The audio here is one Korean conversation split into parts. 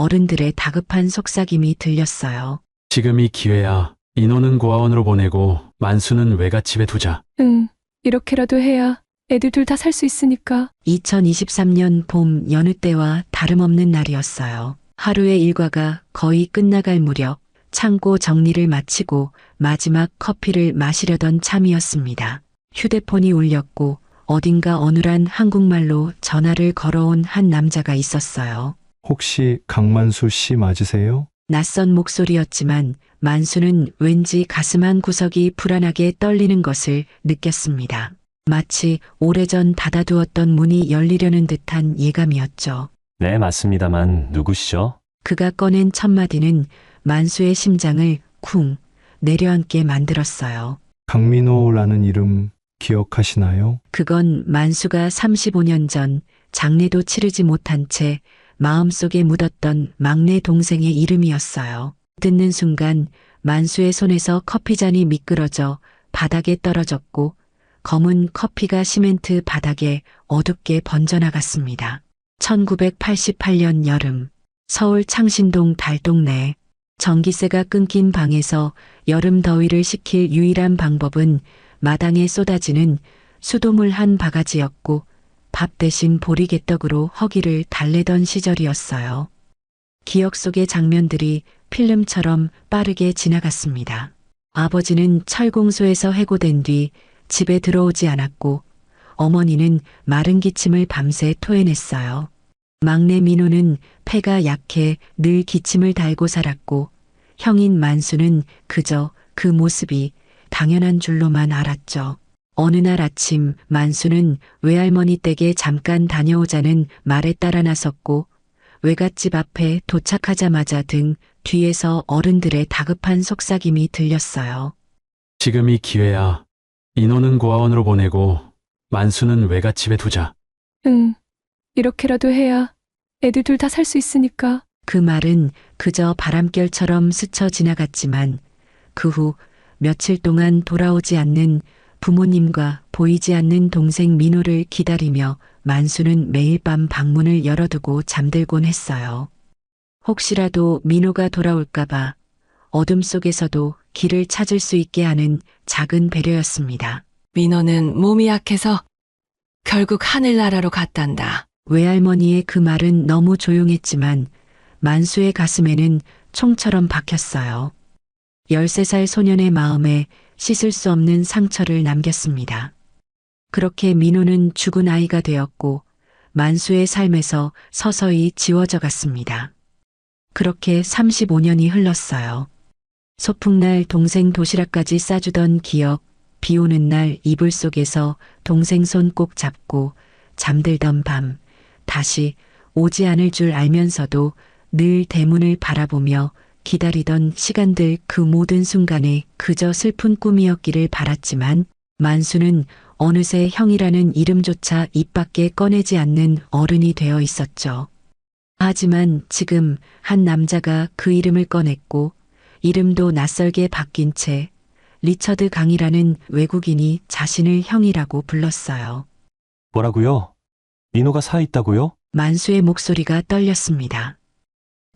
어른들의 다급한 속삭임이 들렸어요. 지금이 기회야. 인호는 고아원으로 보내고 만수는 외갓집에 두자. 응, 이렇게라도 해야 애들 둘 다 살 수 있으니까. 2023년 봄 여느 때와 다름없는 날이었어요. 하루의 일과가 거의 끝나갈 무렵 창고 정리를 마치고 마지막 커피를 마시려던 참이었습니다. 휴대폰이 울렸고 어딘가 어눌한 한국말로 전화를 걸어온 한 남자가 있었어요. 혹시 강만수 씨 맞으세요? 낯선 목소리였지만 만수는 왠지 가슴 한 구석이 불안하게 떨리는 것을 느꼈습니다. 마치 오래전 닫아두었던 문이 열리려는 듯한 예감이었죠. 네, 맞습니다만 누구시죠? 그가 꺼낸 첫 마디는 만수의 심장을 쿵 내려앉게 만들었어요. 강민호라는 이름 기억하시나요? 그건 만수가 35년 전 장례도 치르지 못한 채 마음속에 묻었던 막내 동생의 이름이었어요. 듣는 순간 만수의 손에서 커피잔이 미끄러져 바닥에 떨어졌고 검은 커피가 시멘트 바닥에 어둡게 번져나갔습니다. 1988년 여름 서울 창신동 달동네 전기세가 끊긴 방에서 여름 더위를 식힐 유일한 방법은 마당에 쏟아지는 수돗물 한 바가지였고 밥 대신 보리개떡으로 허기를 달래던 시절이었어요. 기억 속의 장면들이 필름처럼 빠르게 지나갔습니다. 아버지는 철공소에서 해고된 뒤 집에 들어오지 않았고 어머니는 마른 기침을 밤새 토해냈어요. 막내 민호는 폐가 약해 늘 기침을 달고 살았고 형인 만수는 그저 그 모습이 당연한 줄로만 알았죠. 어느 날 아침 만수는 외할머니 댁에 잠깐 다녀오자는 말에 따라 나섰고 외갓집 앞에 도착하자마자 등 뒤에서 어른들의 다급한 속삭임이 들렸어요. 지금이 기회야. 인호는 고아원으로 보내고 만수는 외갓집에 두자. 응, 이렇게라도 해야 애들 둘 다 살 수 있으니까. 그 말은 그저 바람결처럼 스쳐 지나갔지만 그 후 며칠 동안 돌아오지 않는 부모님과 보이지 않는 동생 민호를 기다리며 만수는 매일 밤 방문을 열어두고 잠들곤 했어요. 혹시라도 민호가 돌아올까봐 어둠 속에서도 길을 찾을 수 있게 하는 작은 배려였습니다. 민호는 몸이 약해서 결국 하늘나라로 갔단다. 외할머니의 그 말은 너무 조용했지만 만수의 가슴에는 총처럼 박혔어요. 13살 소년의 마음에 씻을 수 없는 상처를 남겼습니다. 그렇게 민호는 죽은 아이가 되었고 만수의 삶에서 서서히 지워져 갔습니다. 그렇게 35년이 흘렀어요. 소풍날 동생 도시락까지 싸주던 기억, 비 오는 날 이불 속에서 동생 손 꼭 잡고 잠들던 밤, 다시 오지 않을 줄 알면서도 늘 대문을 바라보며 기다리던 시간들 그 모든 순간에 그저 슬픈 꿈이었기를 바랐지만 만수는 어느새 형이라는 이름조차 입 밖에 꺼내지 않는 어른이 되어 있었죠. 하지만 지금 한 남자가 그 이름을 꺼냈고 이름도 낯설게 바뀐 채 리처드 강이라는 외국인이 자신을 형이라고 불렀어요. 뭐라고요? 민호가 살아있다고요? 만수의 목소리가 떨렸습니다.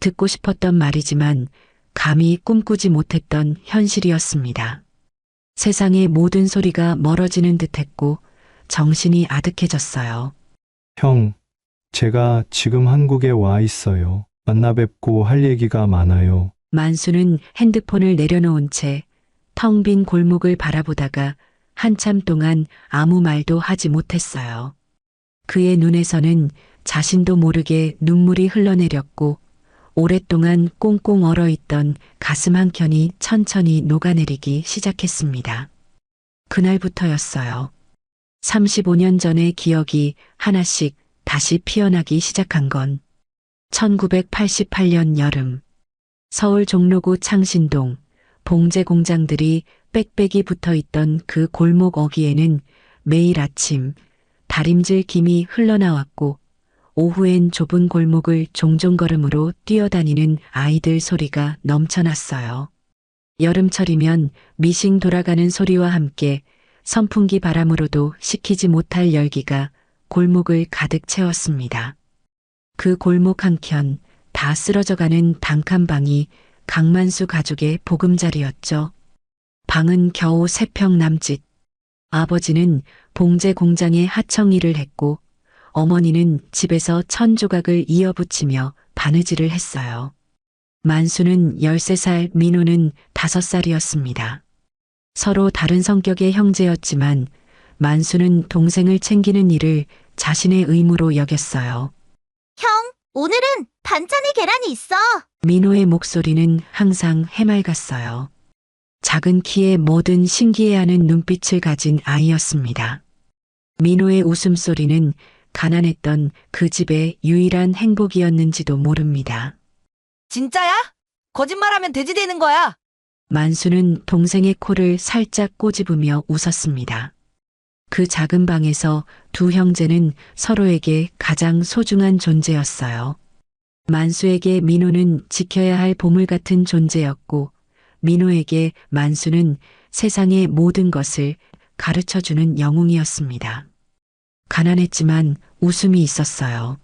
듣고 싶었던 말이지만 감히 꿈꾸지 못했던 현실이었습니다. 세상의 모든 소리가 멀어지는 듯했고 정신이 아득해졌어요. 형, 제가 지금 한국에 와 있어요. 만나 뵙고 할 얘기가 많아요. 만수는 핸드폰을 내려놓은 채 텅 빈 골목을 바라보다가 한참 동안 아무 말도 하지 못했어요. 그의 눈에서는 자신도 모르게 눈물이 흘러내렸고 오랫동안 꽁꽁 얼어있던 가슴 한켠이 천천히 녹아내리기 시작했습니다. 그날부터였어요. 35년 전의 기억이 하나씩 다시 피어나기 시작한 건 1988년 여름 서울 종로구 창신동 봉제 공장들이 빽빽이 붙어있던 그 골목 어귀에는 매일 아침 다림질 김이 흘러나왔고 오후엔 좁은 골목을 종종 걸음으로 뛰어다니는 아이들 소리가 넘쳐났어요. 여름철이면 미싱 돌아가는 소리와 함께 선풍기 바람으로도 식히지 못할 열기가 골목을 가득 채웠습니다. 그 골목 한켠 다 쓰러져가는 단칸방이 강만수 가족의 보금자리였죠. 방은 겨우 3평 남짓. 아버지는 봉제 공장에 하청 일을 했고 어머니는 집에서 천조각을 이어붙이며 바느질을 했어요. 만수는 13살, 민호는 5살이었습니다. 서로 다른 성격의 형제였지만 만수는 동생을 챙기는 일을 자신의 의무로 여겼어요. 형, 오늘은 반찬에 계란이 있어. 민호의 목소리는 항상 해맑았어요. 작은 키에 뭐든 신기해하는 눈빛을 가진 아이였습니다. 민호의 웃음소리는 가난했던 그 집의 유일한 행복이었는지도 모릅니다. 진짜야? 거짓말하면 돼지 되는 거야. 만수는 동생의 코를 살짝 꼬집으며 웃었습니다. 그 작은 방에서 두 형제는 서로에게 가장 소중한 존재였어요. 만수에게 민호는 지켜야 할 보물 같은 존재였고 민호에게 만수는 세상의 모든 것을 가르쳐주는 영웅이었습니다. 가난했지만 웃음이 있었어요.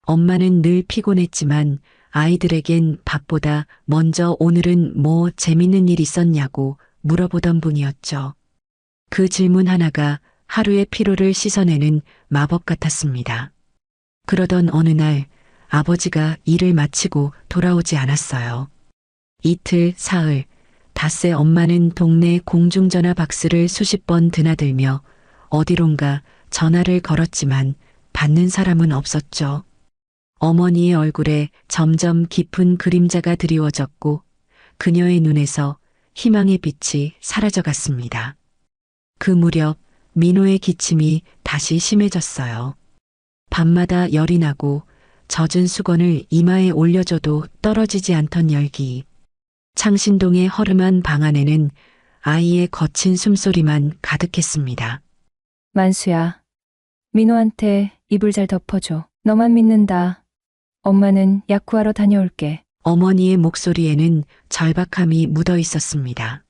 엄마는 늘 피곤했지만 아이들에겐 밥보다 먼저 오늘은 뭐 재밌는 일 있었냐고 물어보던 분이었죠. 그 질문 하나가 하루의 피로를 씻어내는 마법 같았습니다. 그러던 어느 날 아버지가 일을 마치고 돌아오지 않았어요. 이틀, 사흘, 닷새 엄마는 동네 공중전화 박스를 수십 번 드나들며 어디론가 전화를 걸었지만 받는 사람은 없었죠. 어머니의 얼굴에 점점 깊은 그림자가 드리워졌고 그녀의 눈에서 희망의 빛이 사라져갔습니다. 그 무렵 민호의 기침이 다시 심해졌어요. 밤마다 열이 나고 젖은 수건을 이마에 올려줘도 떨어지지 않던 열기. 창신동의 허름한 방 안에는 아이의 거친 숨소리만 가득했습니다. 만수야, 민호한테 이불 잘 덮어줘. 너만 믿는다. 엄마는 약 구하러 다녀올게. 어머니의 목소리에는 절박함이 묻어 있었습니다.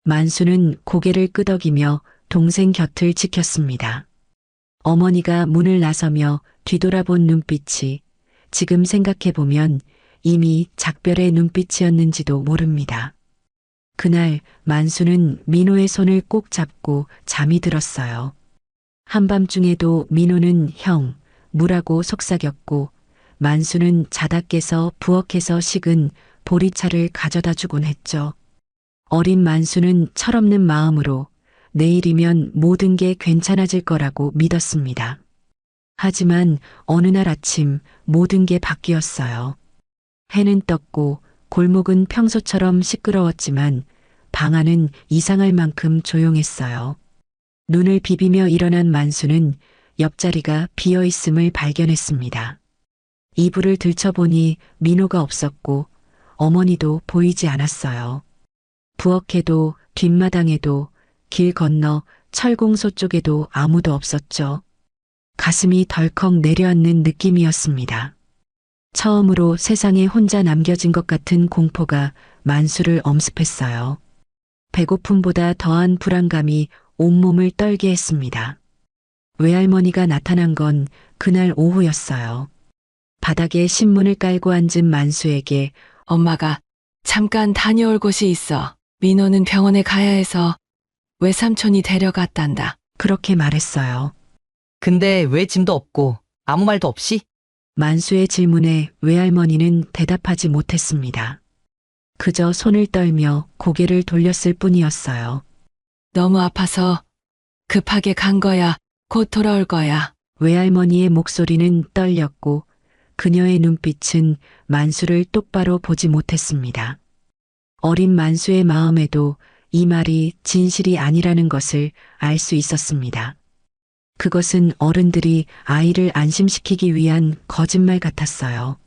만수는 고개를 끄덕이며 동생 곁을 지켰습니다. 어머니가 문을 나서며 뒤돌아본 눈빛이 지금 생각해보면 이미 작별의 눈빛이었는지도 모릅니다. 그날 만수는 민호의 손을 꼭 잡고 잠이 들었어요. 한밤중에도 민호는 형, 무라고 속삭였고 만수는 자다 깨서 부엌에서 식은 보리차를 가져다 주곤 했죠. 어린 만수는 철없는 마음으로 내일이면 모든 게 괜찮아질 거라고 믿었습니다. 하지만 어느 날 아침 모든 게 바뀌었어요. 해는 떴고 골목은 평소처럼 시끄러웠지만 방 안은 이상할 만큼 조용했어요. 눈을 비비며 일어난 만수는 옆자리가 비어 있음을 발견했습니다. 이불을 들춰보니 민호가 없었고 어머니도 보이지 않았어요. 부엌에도 뒷마당에도 길 건너 철공소 쪽에도 아무도 없었죠. 가슴이 덜컥 내려앉는 느낌이었습니다. 처음으로 세상에 혼자 남겨진 것 같은 공포가 만수를 엄습했어요. 배고픔보다 더한 불안감이 온몸을 떨게 했습니다. 외할머니가 나타난 건 그날 오후였어요. 바닥에 신문을 깔고 앉은 만수에게 엄마가 잠깐 다녀올 곳이 있어. 민호는 병원에 가야 해서 외삼촌이 데려갔단다. 그렇게 말했어요. 근데 왜 짐도 없고 아무 말도 없이? 만수의 질문에 외할머니는 대답하지 못했습니다. 그저 손을 떨며 고개를 돌렸을 뿐이었어요. 너무 아파서 급하게 간 거야. 곧 돌아올 거야. 외할머니의 목소리는 떨렸고 그녀의 눈빛은 만수를 똑바로 보지 못했습니다. 어린 만수의 마음에도 이 말이 진실이 아니라는 것을 알 수 있었습니다. 그것은 어른들이 아이를 안심시키기 위한 거짓말 같았어요.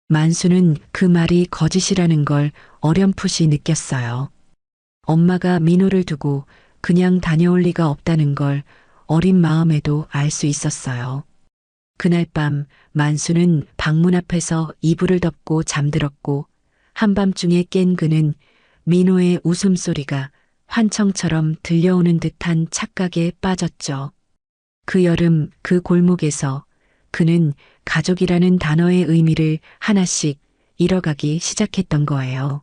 만수는 그 말이 거짓이라는 걸 어렴풋이 느꼈어요. 엄마가 민호를 두고 그냥 다녀올 리가 없다는 걸 어린 마음에도 알 수 있었어요. 그날 밤 만수는 방문 앞에서 이불을 덮고 잠들었고 한밤중에 깬 그는 민호의 웃음소리가 환청처럼 들려오는 듯한 착각에 빠졌죠. 그 여름 그 골목에서 그는 가족이라는 단어의 의미를 하나씩 잃어가기 시작했던 거예요.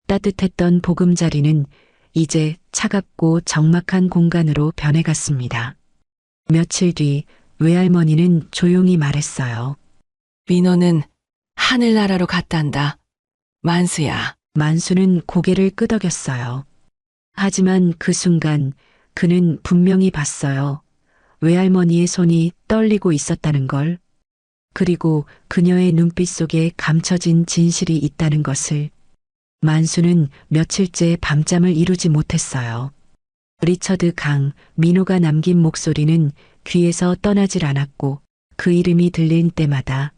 따뜻했던 보금자리는 이제 차갑고 적막한 공간으로 변해갔습니다. 며칠 뒤 외할머니는 조용히 말했어요. 민호는 하늘나라로 갔단다. 만수야. 만수는 고개를 끄덕였어요. 하지만 그 순간 그는 분명히 봤어요. 외할머니의 손이 떨리고 있었다는 걸. 그리고 그녀의 눈빛 속에 감춰진 진실이 있다는 것을. 만수는 며칠째 밤잠을 이루지 못했어요. 리처드 강, 민호가 남긴 목소리는 귀에서 떠나질 않았고 그 이름이 들릴 때마다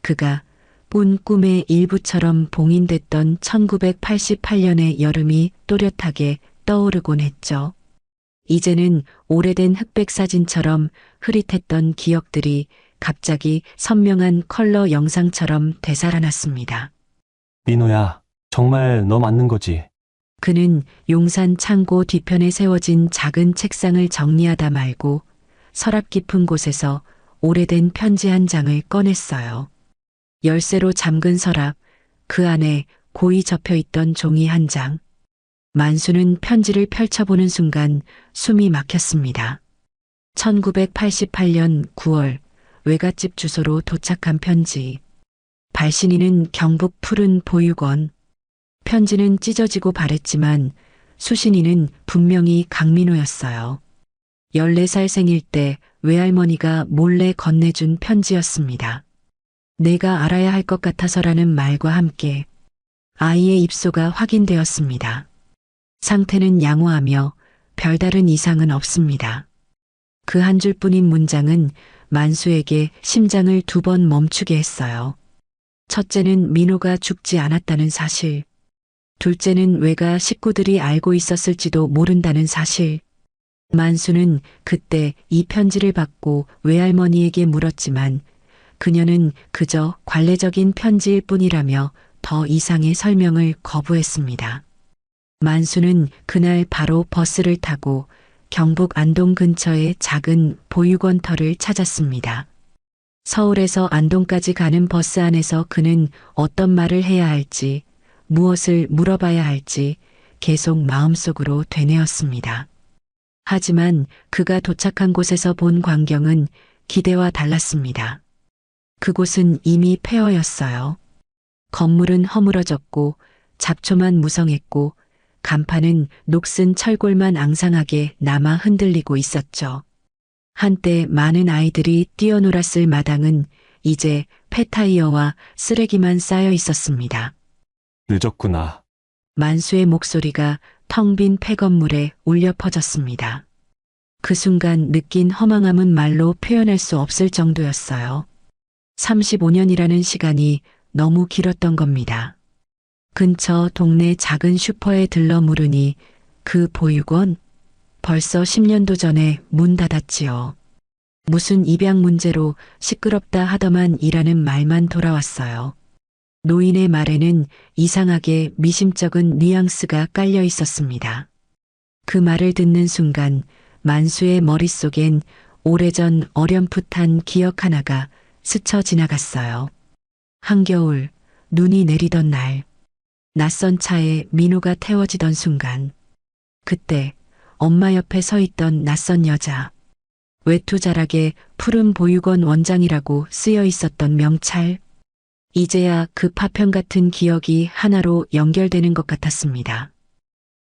그가 꾼 꿈의 일부처럼 봉인됐던 1988년의 여름이 또렷하게 떠오르곤 했죠. 이제는 오래된 흑백 사진처럼 흐릿했던 기억들이 갑자기 선명한 컬러 영상처럼 되살아났습니다. 민호야, 정말 너 맞는 거지? 그는 용산 창고 뒤편에 세워진 작은 책상을 정리하다 말고 서랍 깊은 곳에서 오래된 편지 한 장을 꺼냈어요. 열쇠로 잠근 서랍, 그 안에 고이 접혀있던 종이 한 장. 만수는 편지를 펼쳐보는 순간 숨이 막혔습니다. 1988년 9월 외갓집 주소로 도착한 편지. 발신인은 경북 푸른 보육원. 편지는 찢어지고 바랬지만 수신인은 분명히 강민호였어요. 14살 생일 때 외할머니가 몰래 건네준 편지였습니다. 내가 알아야 할 것 같아서라는 말과 함께 아이의 입소가 확인되었습니다. 상태는 양호하며 별다른 이상은 없습니다. 그 한 줄뿐인 문장은 만수에게 심장을 2번 멈추게 했어요. 첫째는 민호가 죽지 않았다는 사실. 둘째는 외가 식구들이 알고 있었을지도 모른다는 사실. 만수는 그때 이 편지를 받고 외할머니에게 물었지만 그녀는 그저 관례적인 편지일 뿐이라며 더 이상의 설명을 거부했습니다. 만수는 그날 바로 버스를 타고 경북 안동 근처의 작은 보육원터를 찾았습니다. 서울에서 안동까지 가는 버스 안에서 그는 어떤 말을 해야 할지, 무엇을 물어봐야 할지 계속 마음속으로 되뇌었습니다. 하지만 그가 도착한 곳에서 본 광경은 기대와 달랐습니다. 그곳은 이미 폐허였어요. 건물은 허물어졌고 잡초만 무성했고 간판은 녹슨 철골만 앙상하게 남아 흔들리고 있었죠. 한때 많은 아이들이 뛰어놀았을 마당은 이제 폐타이어와 쓰레기만 쌓여 있었습니다. 늦었구나. 만수의 목소리가 텅 빈 폐건물에 울려 퍼졌습니다. 그 순간 느낀 허망함은 말로 표현할 수 없을 정도였어요. 35년이라는 시간이 너무 길었던 겁니다. 근처 동네 작은 슈퍼에 들러 물으니 그 보육원 벌써 10년도 전에 문 닫았지요. 무슨 입양 문제로 시끄럽다 하더만 이라는 말만 돌아왔어요. 노인의 말에는 이상하게 미심쩍은 뉘앙스가 깔려 있었습니다. 그 말을 듣는 순간 만수의 머릿속엔 오래전 어렴풋한 기억 하나가 스쳐 지나갔어요. 한겨울 눈이 내리던 날, 낯선 차에 민호가 태워지던 순간, 그때 엄마 옆에 서 있던 낯선 여자, 외투 자락에 푸른 보육원 원장이라고 쓰여 있었던 명찰, 이제야 그 파편 같은 기억이 하나로 연결되는 것 같았습니다.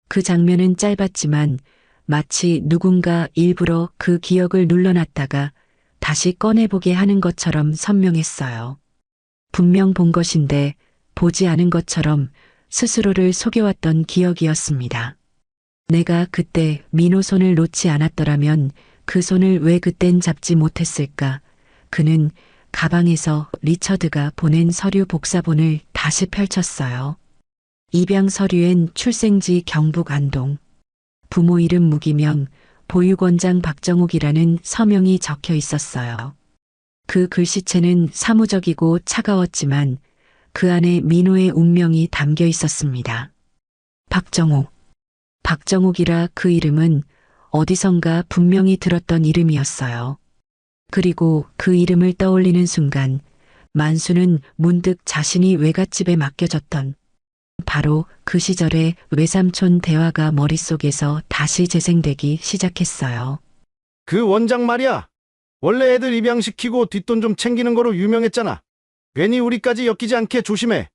그 장면은 짧았지만 마치 누군가 일부러 그 기억을 눌러놨다가 다시 꺼내보게 하는 것처럼 선명했어요. 분명 본 것인데 보지 않은 것처럼 스스로를 속여왔던 기억이었습니다. 내가 그때 민호 손을 놓지 않았더라면 그 손을 왜 그땐 잡지 못했을까? 그는 가방에서 리처드가 보낸 서류 복사본을 다시 펼쳤어요. 입양 서류엔 출생지 경북 안동, 부모 이름 무기명, 보육원장 박정욱이라는 서명이 적혀 있었어요. 그 글씨체는 사무적이고 차가웠지만 그 안에 민호의 운명이 담겨 있었습니다. 박정욱. 박정욱이라 그 이름은 어디선가 분명히 들었던 이름이었어요. 그리고 그 이름을 떠올리는 순간 만수는 문득 자신이 외갓집에 맡겨졌던 바로 그 시절의 외삼촌 대화가 머릿속에서 다시 재생되기 시작했어요. 그 원장 말이야. 원래 애들 입양시키고 뒷돈 좀 챙기는 거로 유명했잖아. 괜히 우리까지 엮이지 않게 조심해.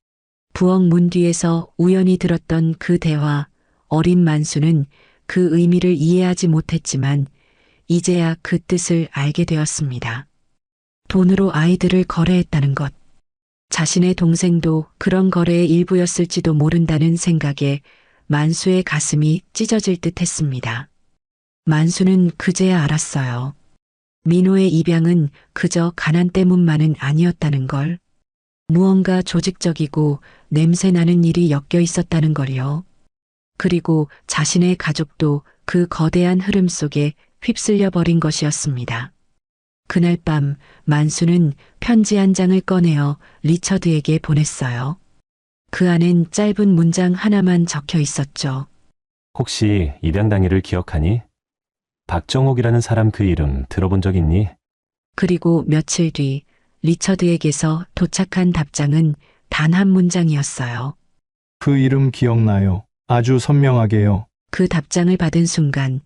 부엌 문 뒤에서 우연히 들었던 그 대화, 어린 만수는 그 의미를 이해하지 못했지만 이제야 그 뜻을 알게 되었습니다. 돈으로 아이들을 거래했다는 것. 자신의 동생도 그런 거래의 일부였을지도 모른다는 생각에 만수의 가슴이 찢어질 듯 했습니다. 만수는 그제야 알았어요. 민호의 입양은 그저 가난 때문만은 아니었다는 걸. 무언가 조직적이고 냄새나는 일이 엮여 있었다는 걸요. 그리고 자신의 가족도 그 거대한 흐름 속에 휩쓸려 버린 것이었습니다. 그날 밤 만수는 편지 한 장을 꺼내어 리처드에게 보냈어요. 그 안엔 짧은 문장 하나만 적혀 있었죠. 혹시 입양 당일을 기억하니? 박정옥이라는 사람 그 이름 들어본 적 있니? 그리고 며칠 뒤 리처드에게서 도착한 답장은 단 한 문장이었어요. 그 이름 기억나요. 아주 선명하게요. 그 답장을 받은 순간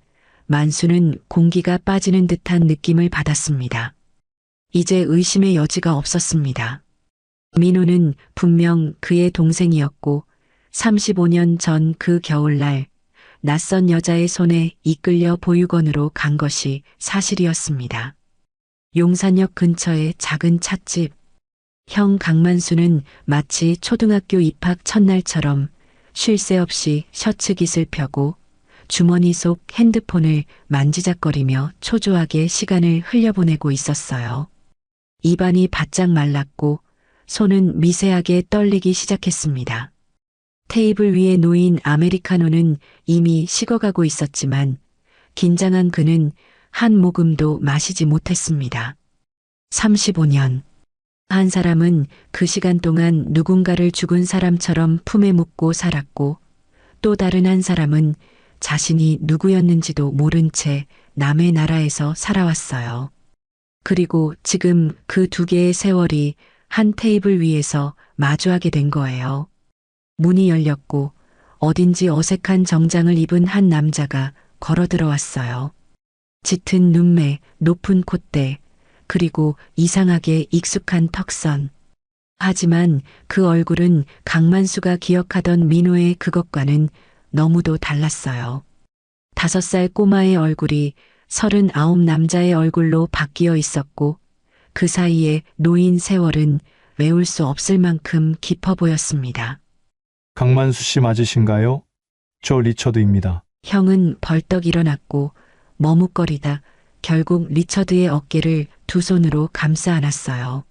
만수는 공기가 빠지는 듯한 느낌을 받았습니다. 이제 의심의 여지가 없었습니다. 민호는 분명 그의 동생이었고 35년 전 그 겨울날 낯선 여자의 손에 이끌려 보육원으로 간 것이 사실이었습니다. 용산역 근처의 작은 찻집. 형 강만수는 마치 초등학교 입학 첫날처럼 쉴 새 없이 셔츠깃을 펴고 주머니 속 핸드폰을 만지작거리며 초조하게 시간을 흘려보내고 있었어요. 입안이 바짝 말랐고 손은 미세하게 떨리기 시작했습니다. 테이블 위에 놓인 아메리카노는 이미 식어가고 있었지만 긴장한 그는 한 모금도 마시지 못했습니다. 35년. 한 사람은 그 시간 동안 누군가를 죽은 사람처럼 품에 묻고 살았고 또 다른 한 사람은 자신이 누구였는지도 모른 채 남의 나라에서 살아왔어요. 그리고 지금 그 두 개의 세월이 한 테이블 위에서 마주하게 된 거예요. 문이 열렸고 어딘지 어색한 정장을 입은 한 남자가 걸어 들어왔어요. 짙은 눈매, 높은 콧대, 그리고 이상하게 익숙한 턱선. 하지만 그 얼굴은 강만수가 기억하던 민호의 그것과는 너무도 달랐어요. 5살 꼬마의 얼굴이 39 남자의 얼굴로 바뀌어 있었고 그 사이에 놓인 세월은 외울 수 없을 만큼 깊어 보였습니다. 강만수 씨 맞으신가요? 저 리처드입니다. 형은 벌떡 일어났고 머뭇거리다 결국 리처드의 어깨를 두 손으로 감싸 안았어요.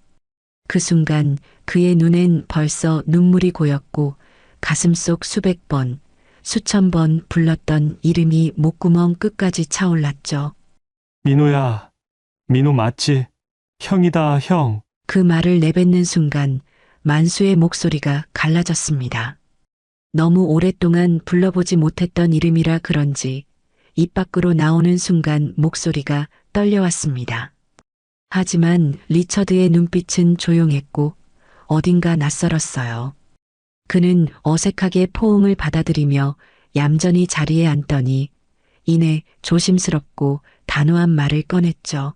그 순간 그의 눈엔 벌써 눈물이 고였고 가슴속 수백 번, 수천 번 불렀던 이름이 목구멍 끝까지 차올랐죠. 민호야. 민호 맞지? 형이다, 형. 그 말을 내뱉는 순간 만수의 목소리가 갈라졌습니다. 너무 오랫동안 불러보지 못했던 이름이라 그런지 입 밖으로 나오는 순간 목소리가 떨려왔습니다. 하지만 리처드의 눈빛은 조용했고 어딘가 낯설었어요. 그는 어색하게 포옹을 받아들이며 얌전히 자리에 앉더니 이내 조심스럽고 단호한 말을 꺼냈죠.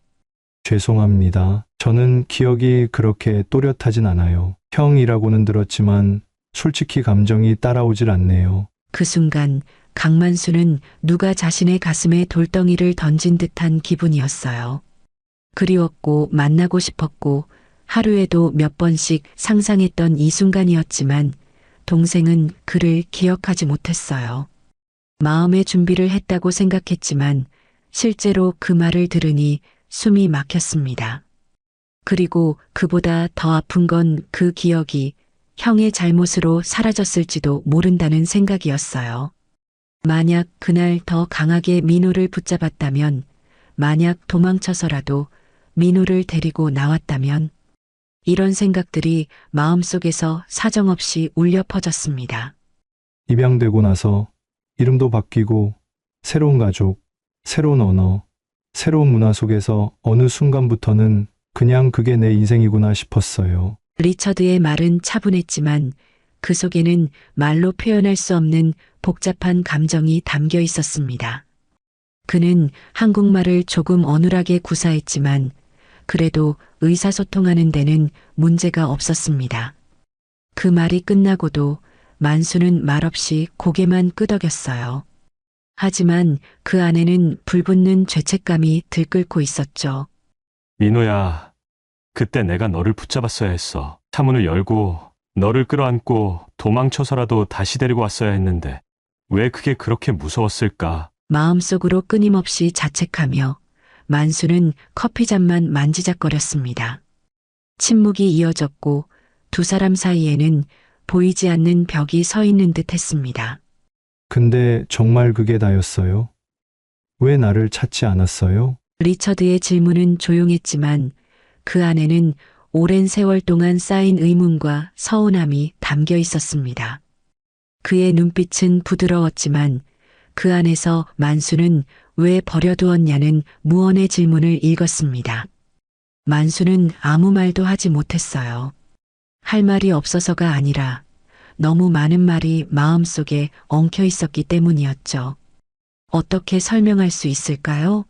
죄송합니다. 저는 기억이 그렇게 또렷하진 않아요. 형이라고는 들었지만 솔직히 감정이 따라오질 않네요. 그 순간 강만수는 누가 자신의 가슴에 돌덩이를 던진 듯한 기분이었어요. 그리웠고 만나고 싶었고 하루에도 몇 번씩 상상했던 이 순간이었지만 동생은 그를 기억하지 못했어요. 마음의 준비를 했다고 생각했지만 실제로 그 말을 들으니 숨이 막혔습니다. 그리고 그보다 더 아픈 건 그 기억이 형의 잘못으로 사라졌을지도 모른다는 생각이었어요. 만약 그날 더 강하게 민호를 붙잡았다면, 만약 도망쳐서라도 민호를 데리고 나왔다면, 이런 생각들이 마음속에서 사정없이 울려 퍼졌습니다. 입양되고 나서 이름도 바뀌고 새로운 가족, 새로운 언어, 새로운 문화 속에서 어느 순간부터는 그냥 그게 내 인생이구나 싶었어요. 리처드의 말은 차분했지만 그 속에는 말로 표현할 수 없는 복잡한 감정이 담겨 있었습니다. 그는 한국말을 조금 어눌하게 구사했지만 그래도 의사소통하는 데는 문제가 없었습니다. 그 말이 끝나고도 만수는 말없이 고개만 끄덕였어요. 하지만 그 안에는 불붙는 죄책감이 들끓고 있었죠. 민호야, 그때 내가 너를 붙잡았어야 했어. 차문을 열고 너를 끌어안고 도망쳐서라도 다시 데리고 왔어야 했는데 왜 그게 그렇게 무서웠을까? 마음속으로 끊임없이 자책하며 만수는 커피잔만 만지작거렸습니다. 침묵이 이어졌고 두 사람 사이에는 보이지 않는 벽이 서 있는 듯 했습니다. 근데 정말 그게 다였어요? 왜 나를 찾지 않았어요? 리처드의 질문은 조용했지만 그 안에는 오랜 세월 동안 쌓인 의문과 서운함이 담겨 있었습니다. 그의 눈빛은 부드러웠지만 그 안에서 만수는 왜 버려두었냐는 무언의 질문을 읽었습니다. 만수는 아무 말도 하지 못했어요. 할 말이 없어서가 아니라 너무 많은 말이 마음속에 엉켜 있었기 때문이었죠. 어떻게 설명할 수 있을까요?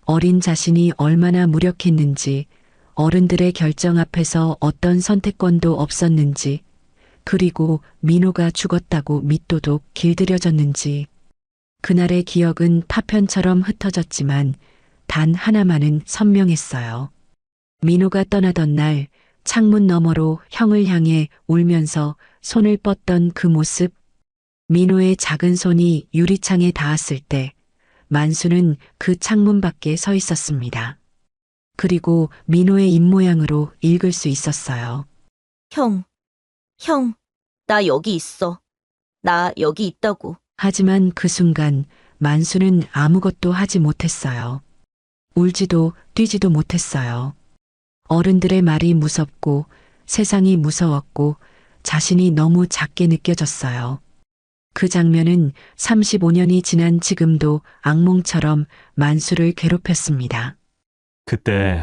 어린 자신이 얼마나 무력했는지, 어른들의 결정 앞에서 어떤 선택권도 없었는지, 그리고 민호가 죽었다고 밑도독 길들여졌는지. 그날의 기억은 파편처럼 흩어졌지만 단 하나만은 선명했어요. 민호가 떠나던 날 창문 너머로 형을 향해 울면서 손을 뻗던 그 모습. 민호의 작은 손이 유리창에 닿았을 때 만수는 그 창문 밖에 서 있었습니다. 그리고 민호의 입모양으로 읽을 수 있었어요. 형, 나 여기 있어. 나 여기 있다고. 하지만 그 순간 만수는 아무것도 하지 못했어요. 울지도 뛰지도 못했어요. 어른들의 말이 무섭고 세상이 무서웠고 자신이 너무 작게 느껴졌어요. 그 장면은 35년이 지난 지금도 악몽처럼 만수를 괴롭혔습니다. 그때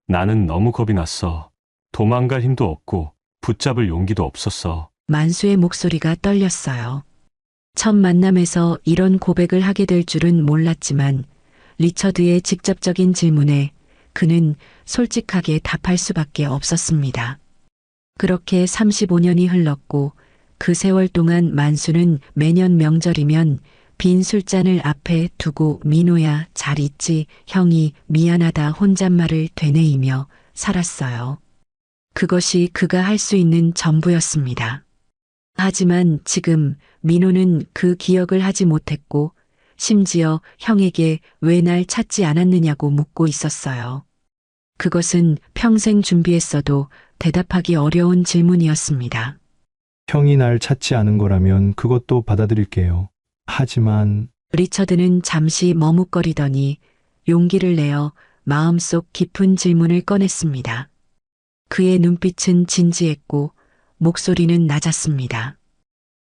나는 너무 겁이 났어. 도망갈 힘도 없고 붙잡을 용기도 없었어. 만수의 목소리가 떨렸어요. 첫 만남에서 이런 고백을 하게 될 줄은 몰랐지만 리처드의 직접적인 질문에 그는 솔직하게 답할 수밖에 없었습니다. 그렇게 35년이 흘렀고 그 세월 동안 만수는 매년 명절이면 빈 술잔을 앞에 두고 민호야 잘 있지, 형이 미안하다 혼잣말을 되뇌이며 살았어요. 그것이 그가 할 수 있는 전부였습니다. 하지만 지금 민호는 그 기억을 하지 못했고 심지어 형에게 왜 날 찾지 않았느냐고 묻고 있었어요. 그것은 평생 준비했어도 대답하기 어려운 질문이었습니다. 형이 날 찾지 않은 거라면 그것도 받아들일게요. 하지만 리처드는 잠시 머뭇거리더니 용기를 내어 마음속 깊은 질문을 꺼냈습니다. 그의 눈빛은 진지했고 목소리는 낮았습니다.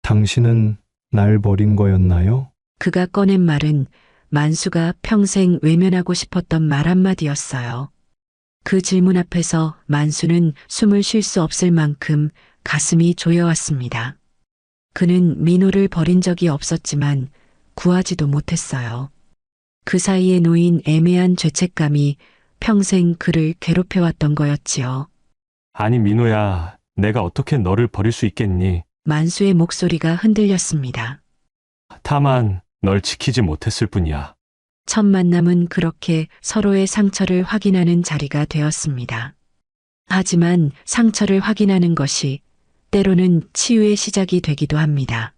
당신은 날 버린 거였나요? 그가 꺼낸 말은 만수가 평생 외면하고 싶었던 말 한마디였어요. 그 질문 앞에서 만수는 숨을 쉴 수 없을 만큼 가슴이 조여왔습니다. 그는 민호를 버린 적이 없었지만 구하지도 못했어요. 그 사이에 놓인 애매한 죄책감이 평생 그를 괴롭혀왔던 거였지요. 아니 민호야, 내가 어떻게 너를 버릴 수 있겠니? 만수의 목소리가 흔들렸습니다. 다만 널 지키지 못했을 뿐이야. 첫 만남은 그렇게 서로의 상처를 확인하는 자리가 되었습니다. 하지만 상처를 확인하는 것이 때로는 치유의 시작이 되기도 합니다.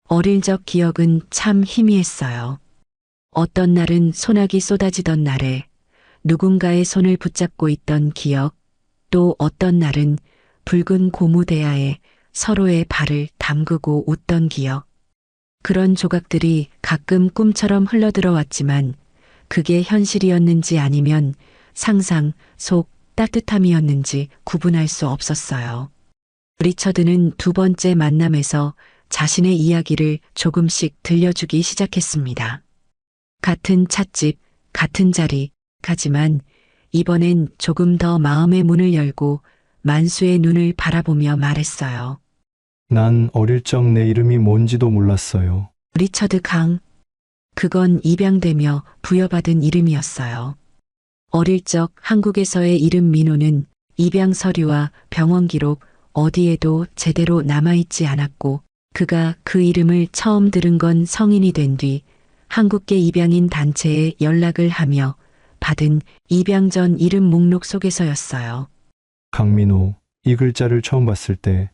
어릴 적 기억은 참 희미했어요. 어떤 날은 소나기 쏟아지던 날에 누군가의 손을 붙잡고 있던 기억, 또 어떤 날은 붉은 고무대야에 서로의 발을 담그고 웃던 기억. 그런 조각들이 가끔 꿈처럼 흘러들어왔지만 그게 현실이었는지 아니면 상상 속 따뜻함이었는지 구분할 수 없었어요. 리처드는 두 번째 만남에서 자신의 이야기를 조금씩 들려주기 시작했습니다. 같은 찻집, 같은 자리, 하지만 이번엔 조금 더 마음의 문을 열고 만수의 눈을 바라보며 말했어요. 난 어릴 적 내 이름이 뭔지도 몰랐어요. 리처드 강. 그건 입양되며 부여받은 이름이었어요. 어릴 적 한국에서의 이름 민호는 입양 서류와 병원 기록 어디에도 제대로 남아있지 않았고 그가 그 이름을 처음 들은 건 성인이 된 뒤 한국계 입양인 단체에 연락을 하며 받은 입양 전 이름 목록 속에서였어요. 강민호. 이 글자를 처음 봤을 때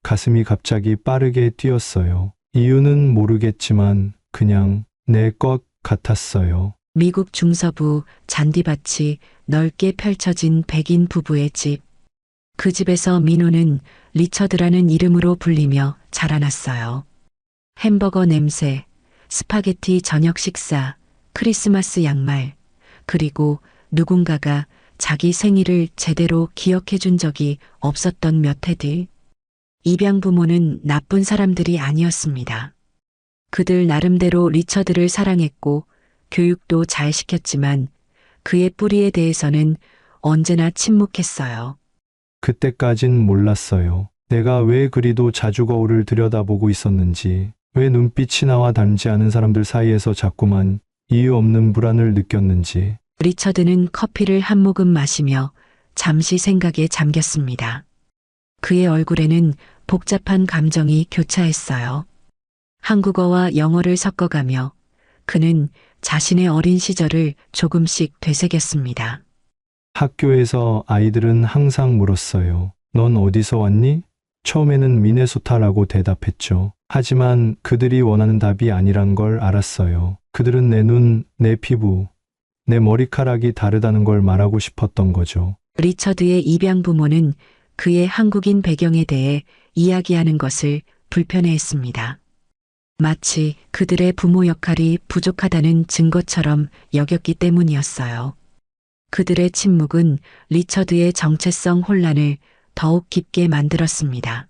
가슴이 갑자기 빠르게 뛰었어요. 이유는 모르겠지만 그냥 내 것 같았어요. 미국 중서부 잔디밭이 넓게 펼쳐진 백인 부부의 집. 그 집에서 민호는 리처드라는 이름으로 불리며 자라났어요. 햄버거 냄새, 스파게티 저녁 식사, 크리스마스 양말, 그리고 누군가가 자기 생일을 제대로 기억해 준 적이 없었던 몇 해들. 입양 부모는 나쁜 사람들이 아니었습니다. 그들 나름대로 리처드를 사랑했고 교육도 잘 시켰지만 그의 뿌리에 대해서는 언제나 침묵했어요. 그때까진 몰랐어요. 내가 왜 그리도 자주 거울을 들여다보고 있었는지, 왜 눈빛이 나와 닮지 않은 사람들 사이에서 자꾸만 이유 없는 불안을 느꼈는지. 리처드는 커피를 한 모금 마시며 잠시 생각에 잠겼습니다. 그의 얼굴에는 복잡한 감정이 교차했어요. 한국어와 영어를 섞어가며 그는 자신의 어린 시절을 조금씩 되새겼습니다. 학교에서 아이들은 항상 물었어요. 넌 어디서 왔니? 처음에는 미네소타라고 대답했죠. 하지만 그들이 원하는 답이 아니란 걸 알았어요. 그들은 내 눈, 내 피부, 내 머리카락이 다르다는 걸 말하고 싶었던 거죠. 리처드의 입양 부모는 그의 한국인 배경에 대해 이야기하는 것을 불편해했습니다. 마치 그들의 부모 역할이 부족하다는 증거처럼 여겼기 때문이었어요. 그들의 침묵은 리처드의 정체성 혼란을 더욱 깊게 만들었습니다.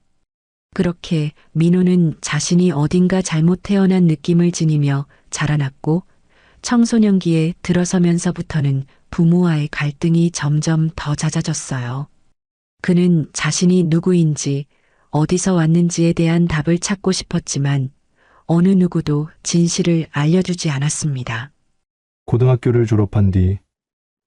그렇게 민호는 자신이 어딘가 잘못 태어난 느낌을 지니며 자라났고 청소년기에 들어서면서부터는 부모와의 갈등이 점점 더 잦아졌어요. 그는 자신이 누구인지 어디서 왔는지에 대한 답을 찾고 싶었지만 어느 누구도 진실을 알려주지 않았습니다. 고등학교를 졸업한 뒤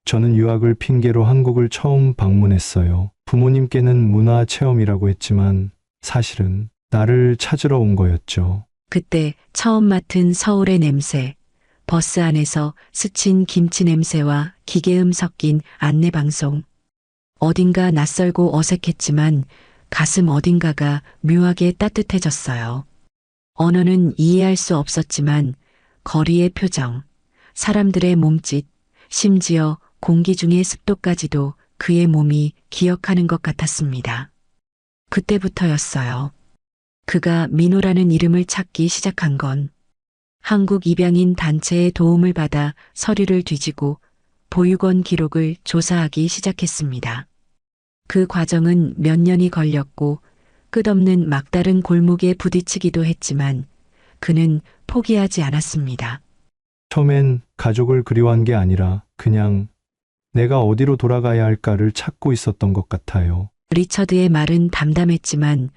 저는 유학을 핑계로 한국을 처음 방문했어요. 부모님께는 문화 체험이라고 했지만 사실은 나를 찾으러 온 거였죠. 그때 처음 맡은 서울의 냄새, 버스 안에서 스친 김치 냄새와 기계음 섞인 안내방송. 어딘가 낯설고 어색했지만 가슴 어딘가가 묘하게 따뜻해졌어요. 언어는 이해할 수 없었지만 거리의 표정, 사람들의 몸짓, 심지어 공기 중의 습도까지도 그의 몸이 기억하는 것 같았습니다. 그때부터였어요. 그가 민호라는 이름을 찾기 시작한 건 한국 입양인 단체의 도움을 받아 서류를 뒤지고 보육원 기록을 조사하기 시작했습니다. 그 과정은 몇 년이 걸렸고 끝없는 막다른 골목에 부딪히기도 했지만 그는 포기하지 않았습니다. 처음엔 가족을 그리워한 게 아니라 그냥 내가 어디로 돌아가야 할까를 찾고 있었던 것 같아요. 리처드의 말은 담담했지만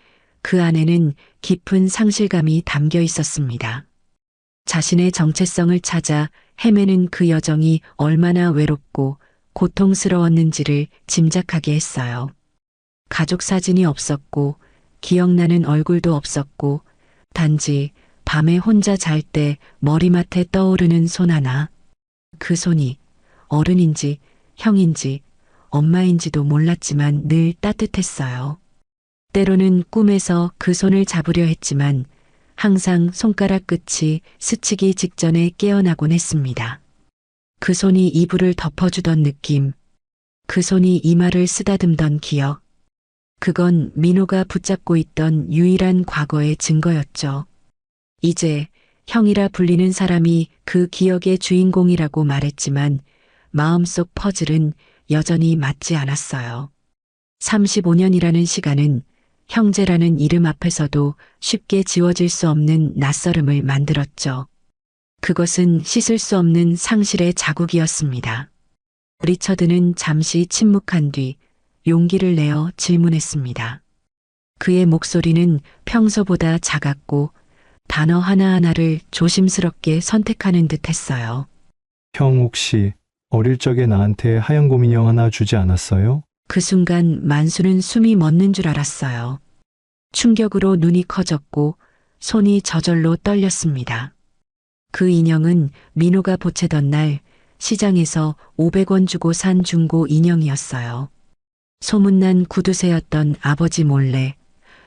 그 안에는 깊은 상실감이 담겨 있었습니다. 자신의 정체성을 찾아 헤매는 그 여정이 얼마나 외롭고 고통스러웠는지를 짐작하게 했어요. 가족 사진이 없었고 기억나는 얼굴도 없었고 단지 밤에 혼자 잘 때 머리맡에 떠오르는 손 하나. 그 손이 어른인지 형인지 엄마인지도 몰랐지만 늘 따뜻했어요. 때로는 꿈에서 그 손을 잡으려 했지만 항상 손가락 끝이 스치기 직전에 깨어나곤 했습니다. 그 손이 이불을 덮어주던 느낌, 그 손이 이마를 쓰다듬던 기억, 그건 민호가 붙잡고 있던 유일한 과거의 증거였죠. 이제 형이라 불리는 사람이 그 기억의 주인공이라고 말했지만 마음속 퍼즐은 여전히 맞지 않았어요. 35년이라는 시간은 형제라는 이름 앞에서도 쉽게 지워질 수 없는 낯설음을 만들었죠. 그것은 씻을 수 없는 상실의 자국이었습니다. 리처드는 잠시 침묵한 뒤 용기를 내어 질문했습니다. 그의 목소리는 평소보다 작았고 단어 하나하나를 조심스럽게 선택하는 듯 했어요. 형 혹시 어릴 적에 나한테 하얀 곰인형 하나 주지 않았어요? 그 순간 만수는 숨이 멎는 줄 알았어요. 충격으로 눈이 커졌고 손이 저절로 떨렸습니다. 그 인형은 민호가 보채던 날 시장에서 500원 주고 산 중고 인형이었어요. 소문난 구두쇠였던 아버지 몰래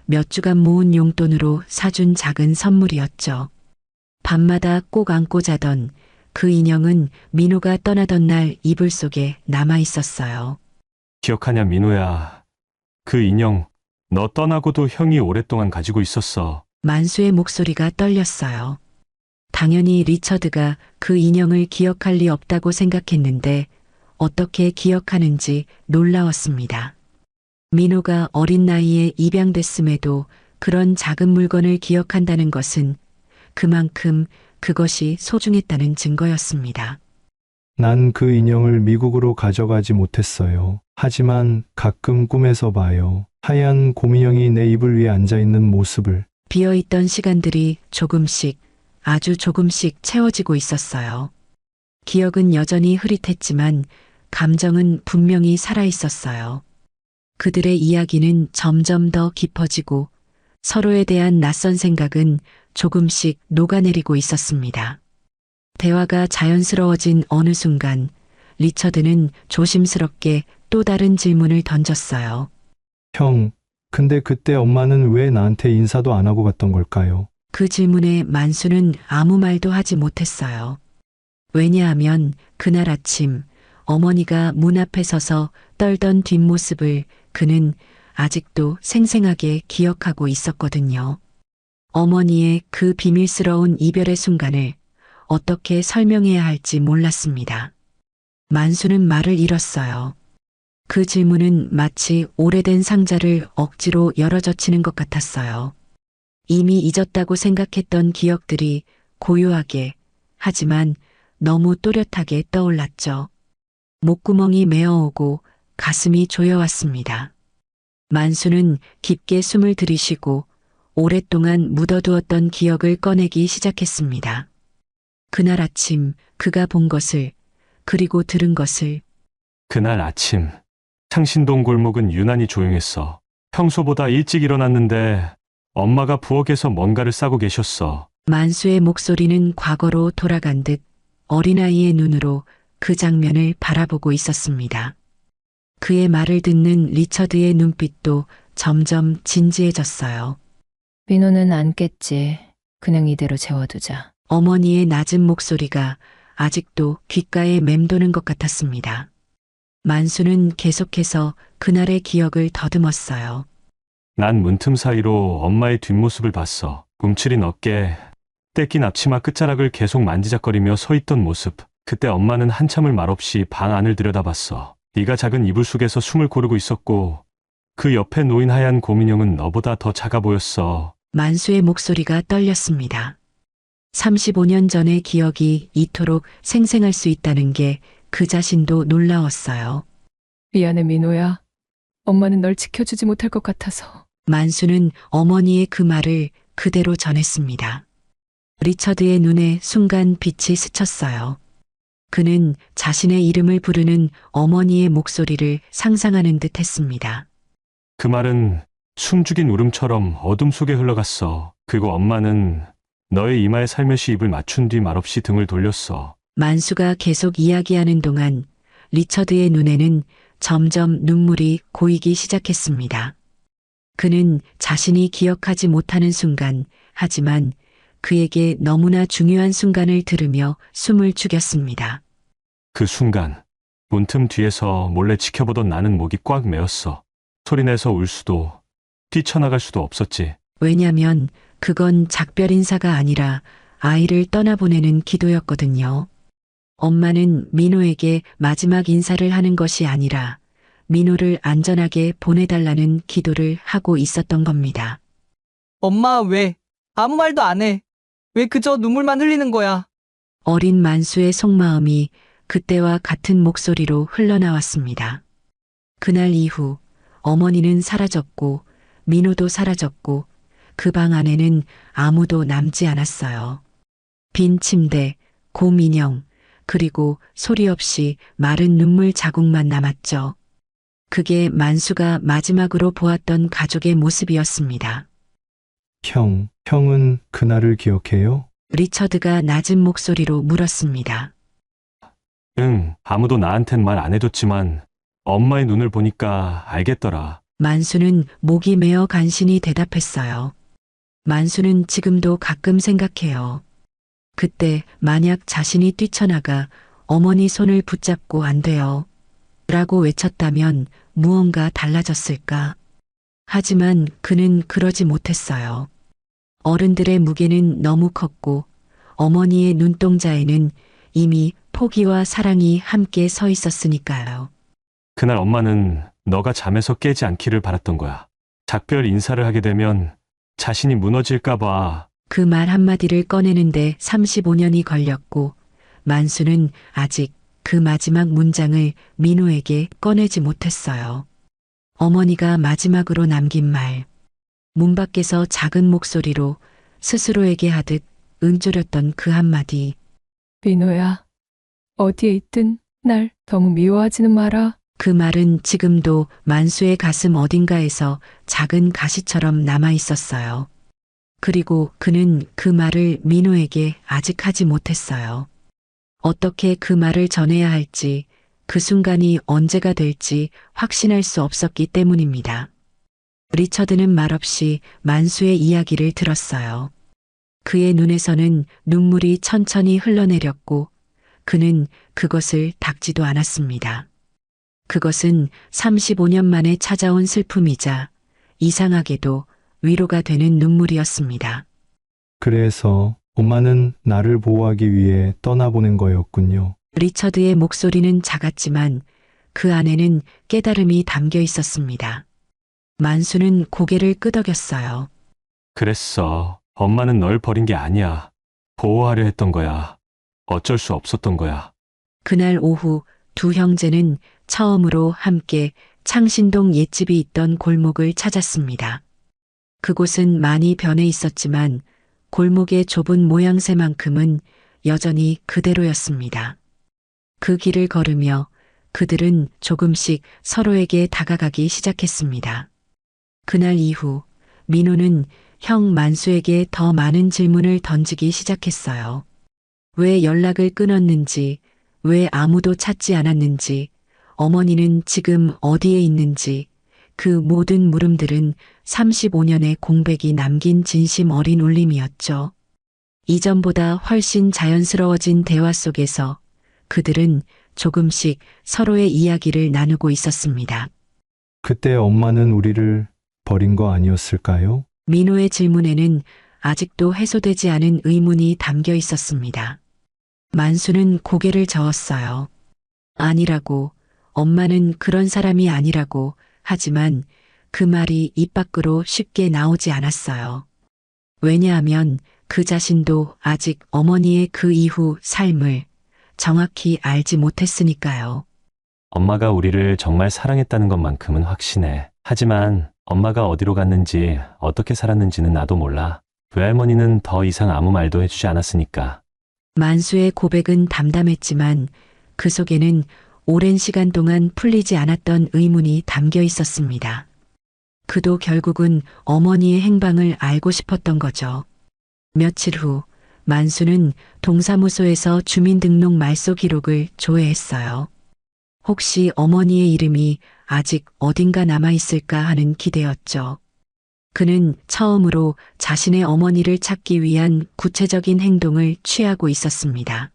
몇 주간 모은 용돈으로 사준 작은 선물이었죠. 밤마다 꼭 안고 자던 그 인형은 민호가 떠나던 날 이불 속에 남아 있었어요. 기억하냐, 민호야. 그 인형, 너 떠나고도 형이 오랫동안 가지고 있었어. 만수의 목소리가 떨렸어요. 당연히 리처드가 그 인형을 기억할 리 없다고 생각했는데 어떻게 기억하는지 놀라웠습니다. 민호가 어린 나이에 입양됐음에도 그런 작은 물건을 기억한다는 것은 그만큼 그것이 소중했다는 증거였습니다. 난 그 인형을 미국으로 가져가지 못했어요. 하지만 가끔 꿈에서 봐요. 하얀 곰인형이 내 이불 위에 앉아있는 모습을. 비어있던 시간들이 조금씩, 아주 조금씩 채워지고 있었어요. 기억은 여전히 흐릿했지만 감정은 분명히 살아있었어요. 그들의 이야기는 점점 더 깊어지고 서로에 대한 낯선 생각은 조금씩 녹아내리고 있었습니다. 대화가 자연스러워진 어느 순간 리처드는 조심스럽게 또 다른 질문을 던졌어요. 형, 근데 그때 엄마는 왜 나한테 인사도 안 하고 갔던 걸까요? 그 질문에 만수는 아무 말도 하지 못했어요. 왜냐하면 그날 아침 어머니가 문 앞에 서서 떨던 뒷모습을 그는 아직도 생생하게 기억하고 있었거든요. 어머니의 그 비밀스러운 이별의 순간을 어떻게 설명해야 할지 몰랐습니다. 만수는 말을 잃었어요. 그 질문은 마치 오래된 상자를 억지로 열어젖히는 것 같았어요. 이미 잊었다고 생각했던 기억들이 고요하게, 하지만 너무 또렷하게 떠올랐죠. 목구멍이 메어오고 가슴이 조여왔습니다. 만수는 깊게 숨을 들이쉬고 오랫동안 묻어두었던 기억을 꺼내기 시작했습니다. 그날 아침 그가 본 것을, 그리고 들은 것을. 그날 아침, 창신동 골목은 유난히 조용했어. 평소보다 일찍 일어났는데 엄마가 부엌에서 뭔가를 싸고 계셨어. 만수의 목소리는 과거로 돌아간 듯 어린아이의 눈으로 그 장면을 바라보고 있었습니다. 그의 말을 듣는 리처드의 눈빛도 점점 진지해졌어요. 민호는 안 깼지. 그냥 이대로 재워두자. 어머니의 낮은 목소리가 아직도 귓가에 맴도는 것 같았습니다. 만수는 계속해서 그날의 기억을 더듬었어요. 난 문틈 사이로 엄마의 뒷모습을 봤어. 움츠린 어깨, 떼낀 앞치마 끝자락을 계속 만지작거리며 서 있던 모습. 그때 엄마는 한참을 말없이 방 안을 들여다봤어. 네가 작은 이불 속에서 숨을 고르고 있었고 그 옆에 놓인 하얀 곰인형은 너보다 더 작아 보였어. 만수의 목소리가 떨렸습니다. 35년 전의 기억이 이토록 생생할 수 있다는 게 그 자신도 놀라웠어요. 미안해, 민호야. 엄마는 널 지켜주지 못할 것 같아서. 만수는 어머니의 그 말을 그대로 전했습니다. 리처드의 눈에 순간 빛이 스쳤어요. 그는 자신의 이름을 부르는 어머니의 목소리를 상상하는 듯 했습니다. 그 말은 숨죽인 울음처럼 어둠 속에 흘러갔어. 그리고 엄마는 너의 이마에 살며시 입을 맞춘 뒤 말없이 등을 돌렸어. 만수가 계속 이야기하는 동안 리처드의 눈에는 점점 눈물이 고이기 시작했습니다. 그는 자신이 기억하지 못하는 순간, 하지만 그에게 너무나 중요한 순간을 들으며 숨을 죽였습니다. 그 순간 문틈 뒤에서 몰래 지켜보던 나는 목이 꽉 메었어. 소리내서 울 수도 뛰쳐나갈 수도 없었지. 왜냐면 그건 작별 인사가 아니라 아이를 떠나보내는 기도였거든요. 엄마는 민호에게 마지막 인사를 하는 것이 아니라 민호를 안전하게 보내달라는 기도를 하고 있었던 겁니다. 엄마 왜? 아무 말도 안 해. 왜 그저 눈물만 흘리는 거야? 어린 만수의 속마음이 그때와 같은 목소리로 흘러나왔습니다. 그날 이후 어머니는 사라졌고 민호도 사라졌고 그 방 안에는 아무도 남지 않았어요. 빈 침대, 곰인형, 그리고 소리 없이 마른 눈물 자국만 남았죠. 그게 만수가 마지막으로 보았던 가족의 모습이었습니다. 형은 그날을 기억해요? 리처드가 낮은 목소리로 물었습니다. 응, 아무도 나한텐 말 안 해줬지만 엄마의 눈을 보니까 알겠더라. 만수는 목이 메어 간신히 대답했어요. 만수는 지금도 가끔 생각해요. 그때 만약 자신이 뛰쳐나가 어머니 손을 붙잡고 안 돼요. 라고 외쳤다면 무언가 달라졌을까? 하지만 그는 그러지 못했어요. 어른들의 무게는 너무 컸고 어머니의 눈동자에는 이미 포기와 사랑이 함께 서 있었으니까요. 그날 엄마는 너가 잠에서 깨지 않기를 바랐던 거야. 작별 인사를 하게 되면 자신이 무너질까봐. 그 말 한마디를 꺼내는데 35년이 걸렸고 만수는 아직 그 마지막 문장을 민호에게 꺼내지 못했어요. 어머니가 마지막으로 남긴 말. 문 밖에서 작은 목소리로 스스로에게 하듯 은조렸던 그 한마디. 민호야, 어디에 있든 날 너무 미워하지는 마라. 그 말은 지금도 만수의 가슴 어딘가에서 작은 가시처럼 남아 있었어요. 그리고 그는 그 말을 민호에게 아직 하지 못했어요. 어떻게 그 말을 전해야 할지, 그 순간이 언제가 될지 확신할 수 없었기 때문입니다. 리처드는 말없이 만수의 이야기를 들었어요. 그의 눈에서는 눈물이 천천히 흘러내렸고 그는 그것을 닦지도 않았습니다. 그것은 35년 만에 찾아온 슬픔이자 이상하게도 위로가 되는 눈물이었습니다. 그래서 엄마는 나를 보호하기 위해 떠나보낸 거였군요. 리처드의 목소리는 작았지만 그 안에는 깨달음이 담겨 있었습니다. 만수는 고개를 끄덕였어요. 그랬어. 엄마는 널 버린 게 아니야. 보호하려 했던 거야. 어쩔 수 없었던 거야. 그날 오후 두 형제는 처음으로 함께 창신동 옛집이 있던 골목을 찾았습니다. 그곳은 많이 변해 있었지만 골목의 좁은 모양새만큼은 여전히 그대로였습니다. 그 길을 걸으며 그들은 조금씩 서로에게 다가가기 시작했습니다. 그날 이후 민호는 형 만수에게 더 많은 질문을 던지기 시작했어요. 왜 연락을 끊었는지, 왜 아무도 찾지 않았는지, 어머니는 지금 어디에 있는지, 그 모든 물음들은 35년의 공백이 남긴 진심 어린 울림이었죠. 이전보다 훨씬 자연스러워진 대화 속에서 그들은 조금씩 서로의 이야기를 나누고 있었습니다. 그때 엄마는 우리를 버린 거 아니었을까요? 민호의 질문에는 아직도 해소되지 않은 의문이 담겨 있었습니다. 만수는 고개를 저었어요. 아니라고, 엄마는 그런 사람이 아니라고. 하지만 그 말이 입 밖으로 쉽게 나오지 않았어요. 왜냐하면 그 자신도 아직 어머니의 그 이후 삶을 정확히 알지 못했으니까요. 엄마가 우리를 정말 사랑했다는 것만큼은 확신해. 하지만 엄마가 어디로 갔는지 어떻게 살았는지는 나도 몰라. 외할머니는 더 이상 아무 말도 해주지 않았으니까. 만수의 고백은 담담했지만 그 속에는 오랜 시간 동안 풀리지 않았던 의문이 담겨 있었습니다. 그도 결국은 어머니의 행방을 알고 싶었던 거죠. 며칠 후 만수는 동사무소에서 주민등록 말소 기록을 조회했어요. 혹시 어머니의 이름이 아직 어딘가 남아있을까 하는 기대였죠. 그는 처음으로 자신의 어머니를 찾기 위한 구체적인 행동을 취하고 있었습니다.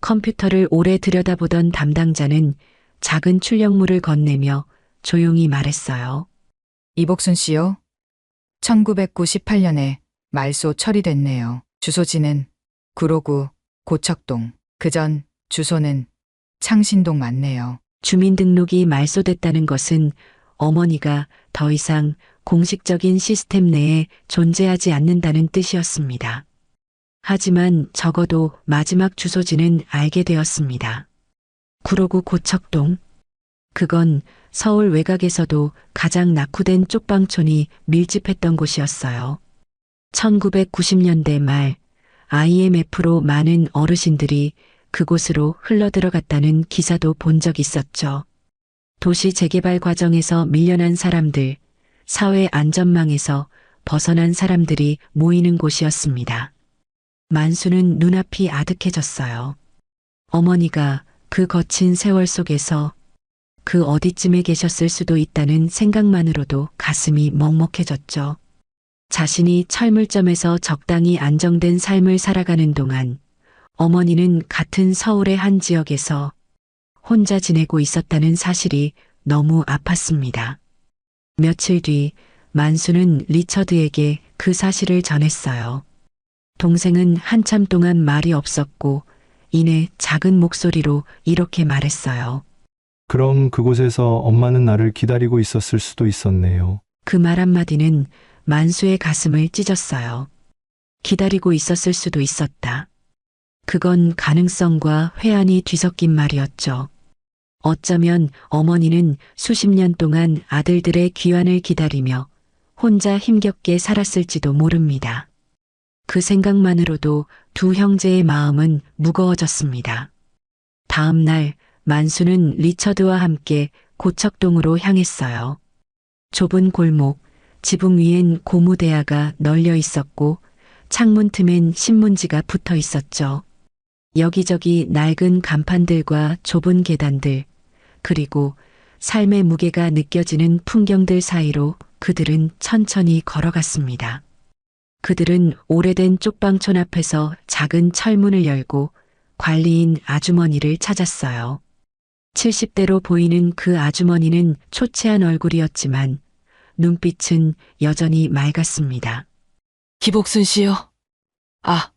컴퓨터를 오래 들여다보던 담당자는 작은 출력물을 건네며 조용히 말했어요. 이복순 씨요. 1998년에 말소 처리됐네요. 주소지는 구로구 고척동. 그전 주소는 창신동 맞네요. 주민등록이 말소됐다는 것은 어머니가 더 이상 공식적인 시스템 내에 존재하지 않는다는 뜻이었습니다. 하지만 적어도 마지막 주소지는 알게 되었습니다. 구로구 고척동. 그건 서울 외곽에서도 가장 낙후된 쪽방촌이 밀집했던 곳이었어요. 1990년대 말 IMF로 많은 어르신들이 그곳으로 흘러들어갔다는 기사도 본 적 있었죠. 도시 재개발 과정에서 밀려난 사람들, 사회 안전망에서 벗어난 사람들이 모이는 곳이었습니다. 만수는 눈앞이 아득해졌어요. 어머니가 그 거친 세월 속에서 그 어디쯤에 계셨을 수도 있다는 생각만으로도 가슴이 먹먹해졌죠. 자신이 철물점에서 적당히 안정된 삶을 살아가는 동안 어머니는 같은 서울의 한 지역에서 혼자 지내고 있었다는 사실이 너무 아팠습니다. 며칠 뒤 만수는 리처드에게 그 사실을 전했어요. 동생은 한참 동안 말이 없었고 이내 작은 목소리로 이렇게 말했어요. 그럼 그곳에서 엄마는 나를 기다리고 있었을 수도 있었네요. 그 말 한마디는 만수의 가슴을 찢었어요. 기다리고 있었을 수도 있었다. 그건 가능성과 회한이 뒤섞인 말이었죠. 어쩌면 어머니는 수십 년 동안 아들들의 귀환을 기다리며 혼자 힘겹게 살았을지도 모릅니다. 그 생각만으로도 두 형제의 마음은 무거워졌습니다. 다음 날 만수는 리처드와 함께 고척동으로 향했어요. 좁은 골목, 지붕 위엔 고무대야가 널려 있었고 창문 틈엔 신문지가 붙어 있었죠. 여기저기 낡은 간판들과 좁은 계단들, 그리고 삶의 무게가 느껴지는 풍경들 사이로 그들은 천천히 걸어갔습니다. 그들은 오래된 쪽방촌 앞에서 작은 철문을 열고 관리인 아주머니를 찾았어요. 70대로 보이는 그 아주머니는 초췌한 얼굴이었지만 눈빛은 여전히 맑았습니다. 기복순 씨요? 아,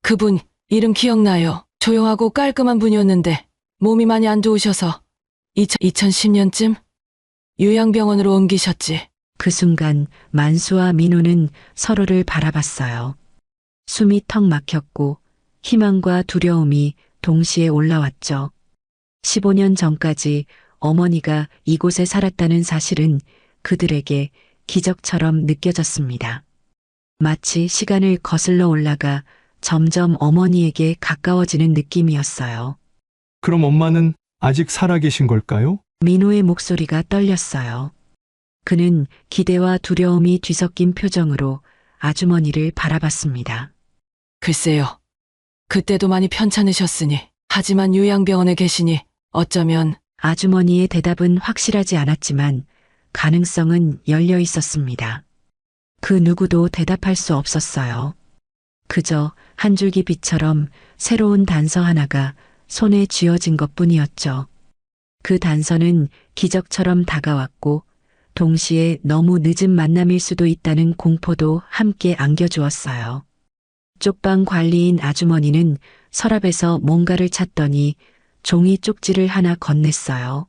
그분 이름 기억나요. 조용하고 깔끔한 분이었는데 몸이 많이 안 좋으셔서 2010년쯤 요양병원으로 옮기셨지. 그 순간 만수와 민호는 서로를 바라봤어요. 숨이 턱 막혔고 희망과 두려움이 동시에 올라왔죠. 15년 전까지 어머니가 이곳에 살았다는 사실은 그들에게 기적처럼 느껴졌습니다. 마치 시간을 거슬러 올라가 점점 어머니에게 가까워지는 느낌이었어요. 그럼 엄마는 아직 살아계신 걸까요? 민호의 목소리가 떨렸어요. 그는 기대와 두려움이 뒤섞인 표정으로 아주머니를 바라봤습니다. 글쎄요. 그때도 많이 편찮으셨으니. 하지만 요양병원에 계시니 어쩌면. 아주머니의 대답은 확실하지 않았지만 가능성은 열려 있었습니다. 그 누구도 대답할 수 없었어요. 그저 한 줄기 빛처럼 새로운 단서 하나가 손에 쥐어진 것뿐이었죠. 그 단서는 기적처럼 다가왔고 동시에 너무 늦은 만남일 수도 있다는 공포도 함께 안겨주었어요. 쪽방 관리인 아주머니는 서랍에서 뭔가를 찾더니 종이 쪽지를 하나 건넸어요.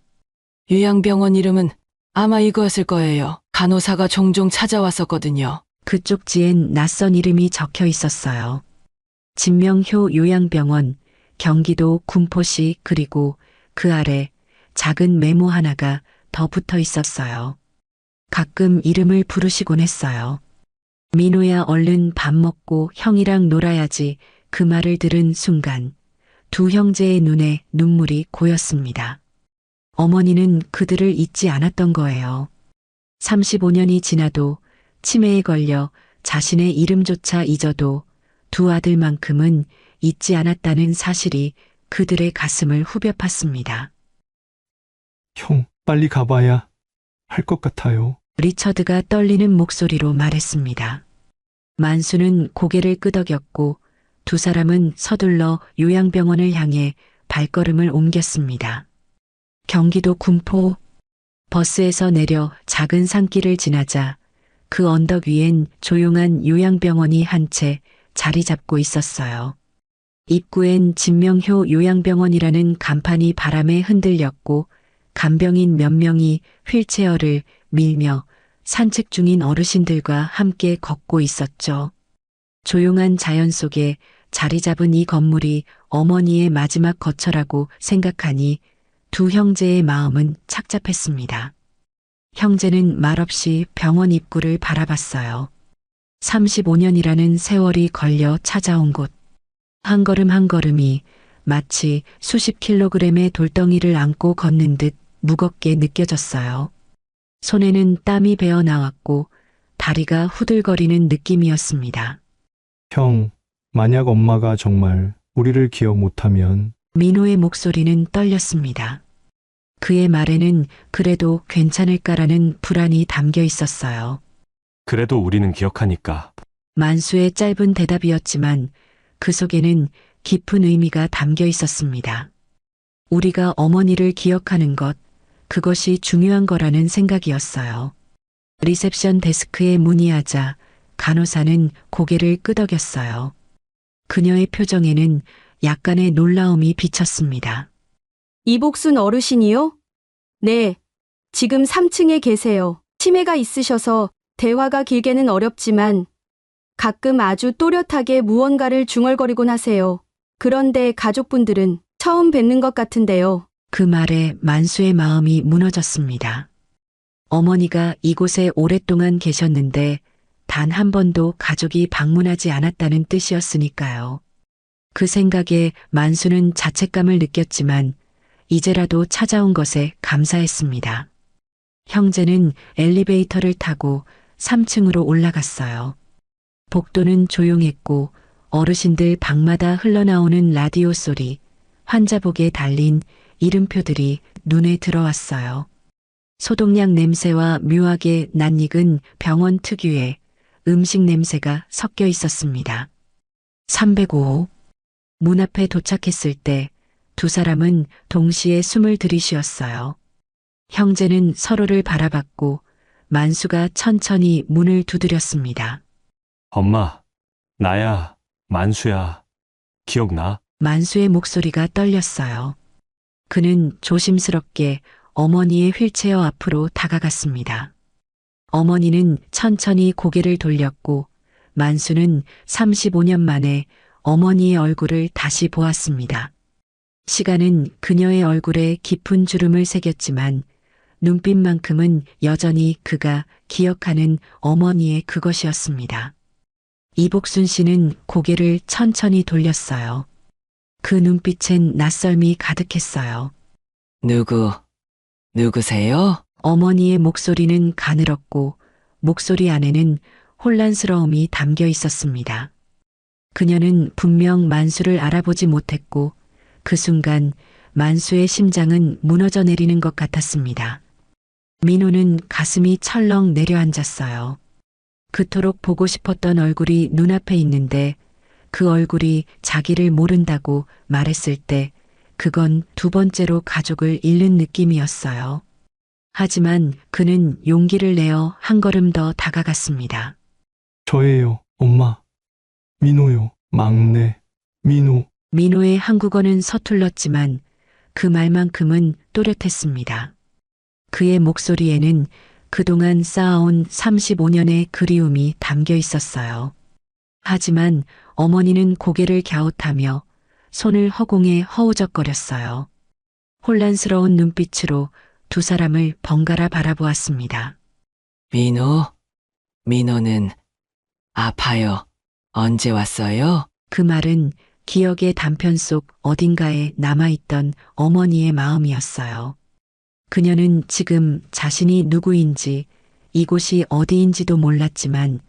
요양병원 이름은 아마 이거였을 거예요. 간호사가 종종 찾아왔었거든요. 그 쪽지엔 낯선 이름이 적혀 있었어요. 진명효 요양병원, 경기도 군포시, 그리고 그 아래 작은 메모 하나가 더 붙어 있었어요. 가끔 이름을 부르시곤 했어요. 민호야, 얼른 밥 먹고 형이랑 놀아야지. 그 말을 들은 순간 두 형제의 눈에 눈물이 고였습니다. 어머니는 그들을 잊지 않았던 거예요. 35년이 지나도 치매에 걸려 자신의 이름조차 잊어도 두 아들만큼은 잊지 않았다는 사실이 그들의 가슴을 후벼 팠습니다. 형, 빨리 가봐야 할 것 같아요. 리처드가 떨리는 목소리로 말했습니다. 만수는 고개를 끄덕였고 두 사람은 서둘러 요양병원을 향해 발걸음을 옮겼습니다. 경기도 군포. 버스에서 내려 작은 산길을 지나자 그 언덕 위엔 조용한 요양병원이 한 채 자리 잡고 있었어요. 입구엔 진명효 요양병원이라는 간판이 바람에 흔들렸고 간병인 몇 명이 휠체어를 밀며 산책 중인 어르신들과 함께 걷고 있었죠. 조용한 자연 속에 자리 잡은 이 건물이 어머니의 마지막 거처라고 생각하니 두 형제의 마음은 착잡했습니다. 형제는 말없이 병원 입구를 바라봤어요. 35년이라는 세월이 걸려 찾아온 곳. 한 걸음 한 걸음이 마치 수십 킬로그램의 돌덩이를 안고 걷는 듯 무겁게 느껴졌어요. 손에는 땀이 배어 나왔고 다리가 후들거리는 느낌이었습니다. 형, 만약 엄마가 정말 우리를 기억 못하면 민호의 목소리는 떨렸습니다. 그의 말에는 그래도 괜찮을까라는 불안이 담겨 있었어요. 그래도 우리는 기억하니까. 만수의 짧은 대답이었지만 그 속에는 깊은 의미가 담겨 있었습니다. 우리가 어머니를 기억하는 것, 그것이 중요한 거라는 생각이었어요. 리셉션 데스크에 문의하자 간호사는 고개를 끄덕였어요. 그녀의 표정에는 약간의 놀라움이 비쳤습니다. 이복순 어르신이요? 네, 지금 3층에 계세요. 치매가 있으셔서 대화가 길게는 어렵지만 가끔 아주 또렷하게 무언가를 중얼거리곤 하세요. 그런데 가족분들은 처음 뵙는 것 같은데요. 그 말에 만수의 마음이 무너졌습니다. 어머니가 이곳에 오랫동안 계셨는데 단 한 번도 가족이 방문하지 않았다는 뜻이었으니까요. 그 생각에 만수는 자책감을 느꼈지만 이제라도 찾아온 것에 감사했습니다. 형제는 엘리베이터를 타고 3층으로 올라갔어요. 복도는 조용했고 어르신들 방마다 흘러나오는 라디오 소리, 환자복에 달린 이름표들이 눈에 들어왔어요. 소독약 냄새와 묘하게 낯익은 병원 특유의 음식 냄새가 섞여 있었습니다. 305호. 문 앞에 도착했을 때 두 사람은 동시에 숨을 들이쉬었어요. 형제는 서로를 바라봤고 만수가 천천히 문을 두드렸습니다. 엄마, 나야, 만수야. 기억나? 만수의 목소리가 떨렸어요. 그는 조심스럽게 어머니의 휠체어 앞으로 다가갔습니다. 어머니는 천천히 고개를 돌렸고 만수는 35년 만에 어머니의 얼굴을 다시 보았습니다. 시간은 그녀의 얼굴에 깊은 주름을 새겼지만 눈빛만큼은 여전히 그가 기억하는 어머니의 그것이었습니다. 이복순 씨는 고개를 천천히 돌렸어요. 그 눈빛엔 낯설미 가득했어요. 누구세요? 어머니의 목소리는 가늘었고 목소리 안에는 혼란스러움이 담겨 있었습니다. 그녀는 분명 만수를 알아보지 못했고 그 순간 만수의 심장은 무너져 내리는 것 같았습니다. 민호는 가슴이 철렁 내려앉았어요. 그토록 보고 싶었던 얼굴이 눈앞에 있는데 그 얼굴이 자기를 모른다고 말했을 때 그건 두 번째로 가족을 잃는 느낌이었어요. 하지만 그는 용기를 내어 한 걸음 더 다가갔습니다. 저예요, 엄마. 민호요, 막내, 민호. 민호의 한국어는 서툴렀지만 그 말만큼은 또렷했습니다. 그의 목소리에는 그동안 쌓아온 35년의 그리움이 담겨 있었어요. 하지만 어머니는 고개를 갸웃하며 손을 허공에 허우적거렸어요. 혼란스러운 눈빛으로 두 사람을 번갈아 바라보았습니다. 민호는 아파요. 언제 왔어요? 그 말은 기억의 단편 속 어딘가에 남아있던 어머니의 마음이었어요. 그녀는 지금 자신이 누구인지 이곳이 어디인지도 몰랐지만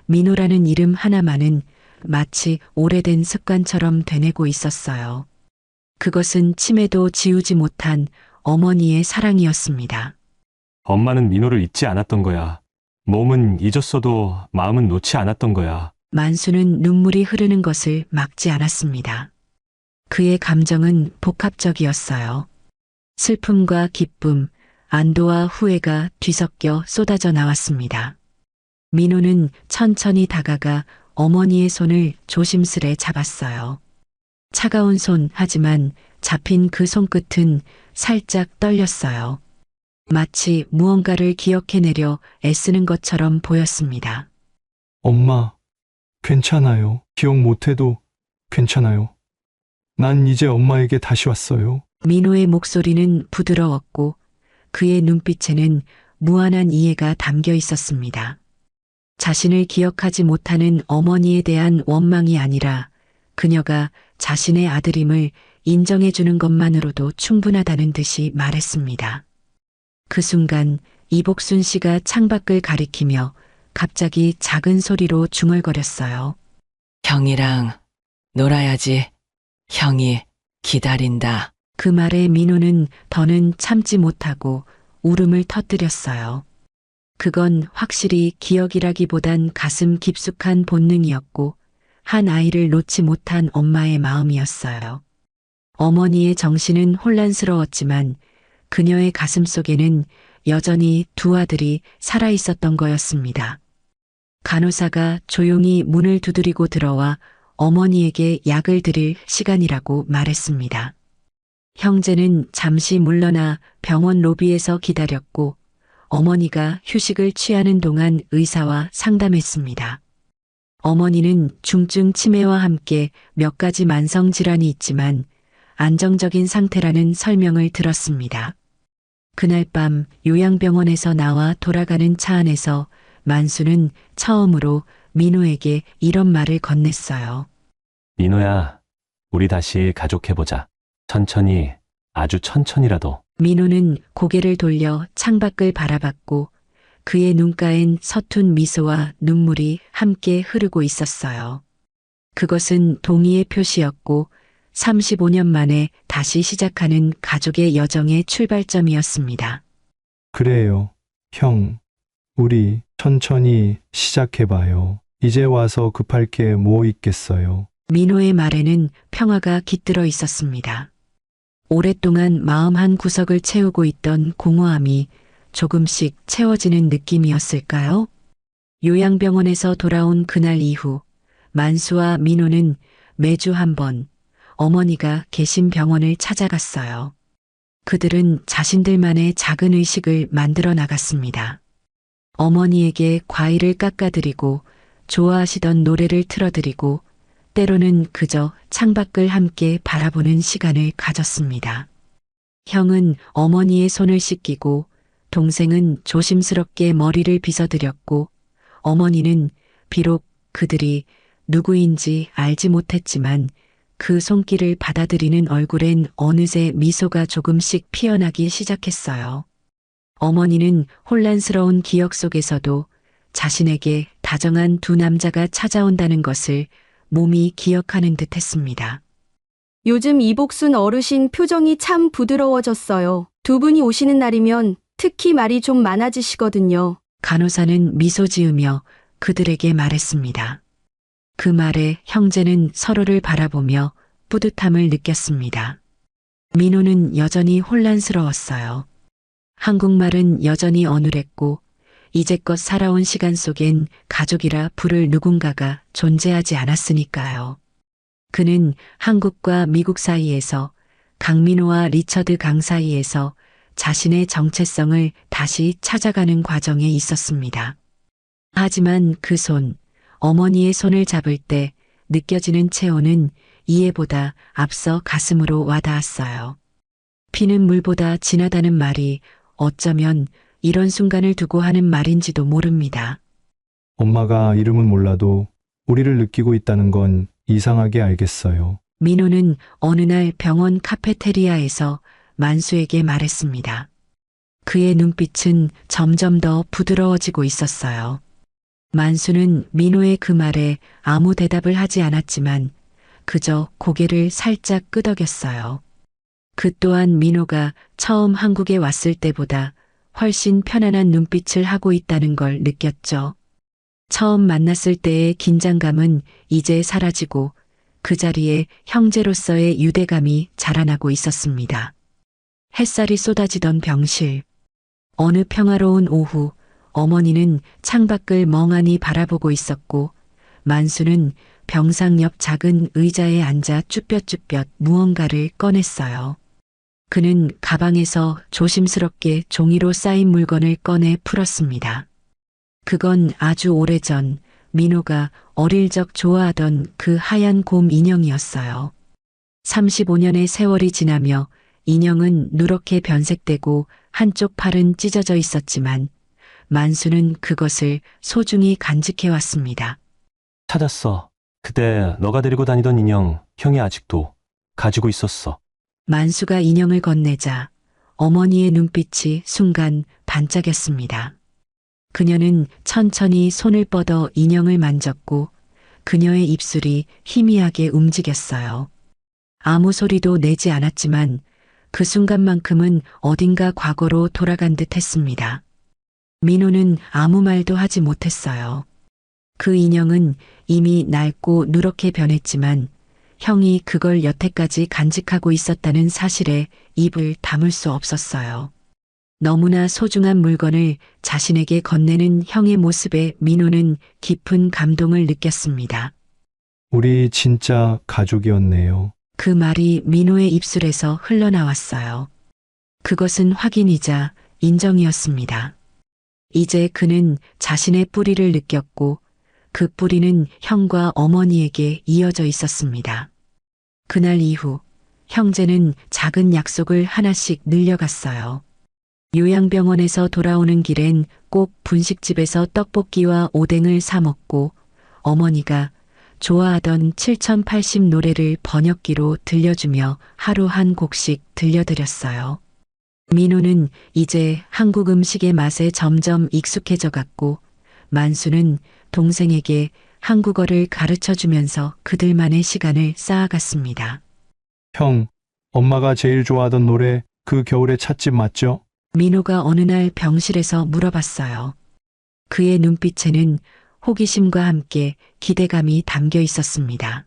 민호라는 이름 하나만은 마치 오래된 습관처럼 되뇌고 있었어요. 그것은 치매도 지우지 못한 어머니의 사랑이었습니다. 엄마는 민호를 잊지 않았던 거야. 몸은 잊었어도 마음은 놓지 않았던 거야. 만수는 눈물이 흐르는 것을 막지 않았습니다. 그의 감정은 복합적이었어요. 슬픔과 기쁨, 안도와 후회가 뒤섞여 쏟아져 나왔습니다. 민호는 천천히 다가가 어머니의 손을 조심스레 잡았어요. 차가운 손, 하지만 잡힌 그 손끝은 살짝 떨렸어요. 마치 무언가를 기억해내려 애쓰는 것처럼 보였습니다. 엄마, 괜찮아요. 기억 못해도 괜찮아요. 난 이제 엄마에게 다시 왔어요. 민호의 목소리는 부드러웠고 그의 눈빛에는 무한한 이해가 담겨 있었습니다. 자신을 기억하지 못하는 어머니에 대한 원망이 아니라 그녀가 자신의 아들임을 인정해주는 것만으로도 충분하다는 듯이 말했습니다. 그 순간 이복순 씨가 창밖을 가리키며 갑자기 작은 소리로 중얼거렸어요. 형이랑 놀아야지. 형이 기다린다. 그 말에 민호는 더는 참지 못하고 울음을 터뜨렸어요. 그건 확실히 기억이라기보단 가슴 깊숙한 본능이었고 한 아이를 놓지 못한 엄마의 마음이었어요. 어머니의 정신은 혼란스러웠지만 그녀의 가슴 속에는 여전히 두 아들이 살아있었던 거였습니다. 간호사가 조용히 문을 두드리고 들어와 어머니에게 약을 드릴 시간이라고 말했습니다. 형제는 잠시 물러나 병원 로비에서 기다렸고 어머니가 휴식을 취하는 동안 의사와 상담했습니다. 어머니는 중증 치매와 함께 몇 가지 만성 질환이 있지만 안정적인 상태라는 설명을 들었습니다. 그날 밤 요양병원에서 나와 돌아가는 차 안에서 만수는 처음으로 민호에게 이런 말을 건넸어요. 민호야, 우리 다시 가족해보자. 천천히, 아주 천천히라도. 민호는 고개를 돌려 창밖을 바라봤고 그의 눈가엔 서툰 미소와 눈물이 함께 흐르고 있었어요. 그것은 동의의 표시였고 35년 만에 다시 시작하는 가족의 여정의 출발점이었습니다. 그래요. 형, 우리 천천히 시작해봐요. 이제 와서 급할 게 뭐 있겠어요. 민호의 말에는 평화가 깃들어 있었습니다. 오랫동안 마음 한 구석을 채우고 있던 공허함이 조금씩 채워지는 느낌이었을까요? 요양병원에서 돌아온 그날 이후 만수와 민호는 매주 한 번 어머니가 계신 병원을 찾아갔어요. 그들은 자신들만의 작은 의식을 만들어 나갔습니다. 어머니에게 과일을 깎아드리고 좋아하시던 노래를 틀어드리고 때로는 그저 창밖을 함께 바라보는 시간을 가졌습니다. 형은 어머니의 손을 씻기고 동생은 조심스럽게 머리를 빗어드렸고 어머니는 비록 그들이 누구인지 알지 못했지만 그 손길을 받아들이는 얼굴엔 어느새 미소가 조금씩 피어나기 시작했어요. 어머니는 혼란스러운 기억 속에서도 자신에게 다정한 두 남자가 찾아온다는 것을 몸이 기억하는 듯 했습니다. 요즘 이복순 어르신 표정이 참 부드러워졌어요. 두 분이 오시는 날이면 특히 말이 좀 많아지시거든요. 간호사는 미소 지으며 그들에게 말했습니다. 그 말에 형제는 서로를 바라보며 뿌듯함을 느꼈습니다. 민호는 여전히 혼란스러웠어요. 한국말은 여전히 어눌했고 이제껏 살아온 시간 속엔 가족이라 부를 누군가가 존재하지 않았으니까요. 그는 한국과 미국 사이에서 강민호와 리처드 강 사이에서 자신의 정체성을 다시 찾아가는 과정에 있었습니다. 하지만 그 손, 어머니의 손을 잡을 때 느껴지는 체온은 이해보다 앞서 가슴으로 와닿았어요. 피는 물보다 진하다는 말이 어쩌면 이런 순간을 두고 하는 말인지도 모릅니다. 엄마가 이름은 몰라도 우리를 느끼고 있다는 건 이상하게 알겠어요. 민호는 어느 날 병원 카페테리아에서 만수에게 말했습니다. 그의 눈빛은 점점 더 부드러워지고 있었어요. 만수는 민호의 그 말에 아무 대답을 하지 않았지만 그저 고개를 살짝 끄덕였어요. 그 또한 민호가 처음 한국에 왔을 때보다 훨씬 편안한 눈빛을 하고 있다는 걸 느꼈죠. 처음 만났을 때의 긴장감은 이제 사라지고 그 자리에 형제로서의 유대감이 자라나고 있었습니다. 햇살이 쏟아지던 병실. 어느 평화로운 오후 어머니는 창밖을 멍하니 바라보고 있었고 만수는 병상 옆 작은 의자에 앉아 쭈뼛쭈뼛 무언가를 꺼냈어요. 그는 가방에서 조심스럽게 종이로 쌓인 물건을 꺼내 풀었습니다. 그건 아주 오래전 민호가 어릴 적 좋아하던 그 하얀 곰 인형이었어요. 35년의 세월이 지나며 인형은 누렇게 변색되고 한쪽 팔은 찢어져 있었지만 만수는 그것을 소중히 간직해 왔습니다. 찾았어. 그때 너가 데리고 다니던 인형, 형이 아직도 가지고 있었어. 만수가 인형을 건네자 어머니의 눈빛이 순간 반짝였습니다. 그녀는 천천히 손을 뻗어 인형을 만졌고 그녀의 입술이 희미하게 움직였어요. 아무 소리도 내지 않았지만 그 순간만큼은 어딘가 과거로 돌아간 듯 했습니다. 민호는 아무 말도 하지 못했어요. 그 인형은 이미 낡고 누렇게 변했지만 형이 그걸 여태까지 간직하고 있었다는 사실에 입을 다물 수 없었어요. 너무나 소중한 물건을 자신에게 건네는 형의 모습에 민호는 깊은 감동을 느꼈습니다. 우리 진짜 가족이었네요. 그 말이 민호의 입술에서 흘러나왔어요. 그것은 확인이자 인정이었습니다. 이제 그는 자신의 뿌리를 느꼈고 그 뿌리는 형과 어머니에게 이어져 있었습니다. 그날 이후 형제는 작은 약속을 하나씩 늘려갔어요. 요양병원에서 돌아오는 길엔 꼭 분식집에서 떡볶이와 오뎅을 사 먹고 어머니가 좋아하던 7080 노래를 번역기로 들려주며 하루 한 곡씩 들려드렸어요. 민호는 이제 한국 음식의 맛에 점점 익숙해져 갔고 만수는 동생에게 한국어를 가르쳐 주면서 그들만의 시간을 쌓아갔습니다. 형, 엄마가 제일 좋아하던 노래 그 겨울의 찻집 맞죠? 민호가 어느 날 병실에서 물어봤어요. 그의 눈빛에는 호기심과 함께 기대감이 담겨 있었습니다.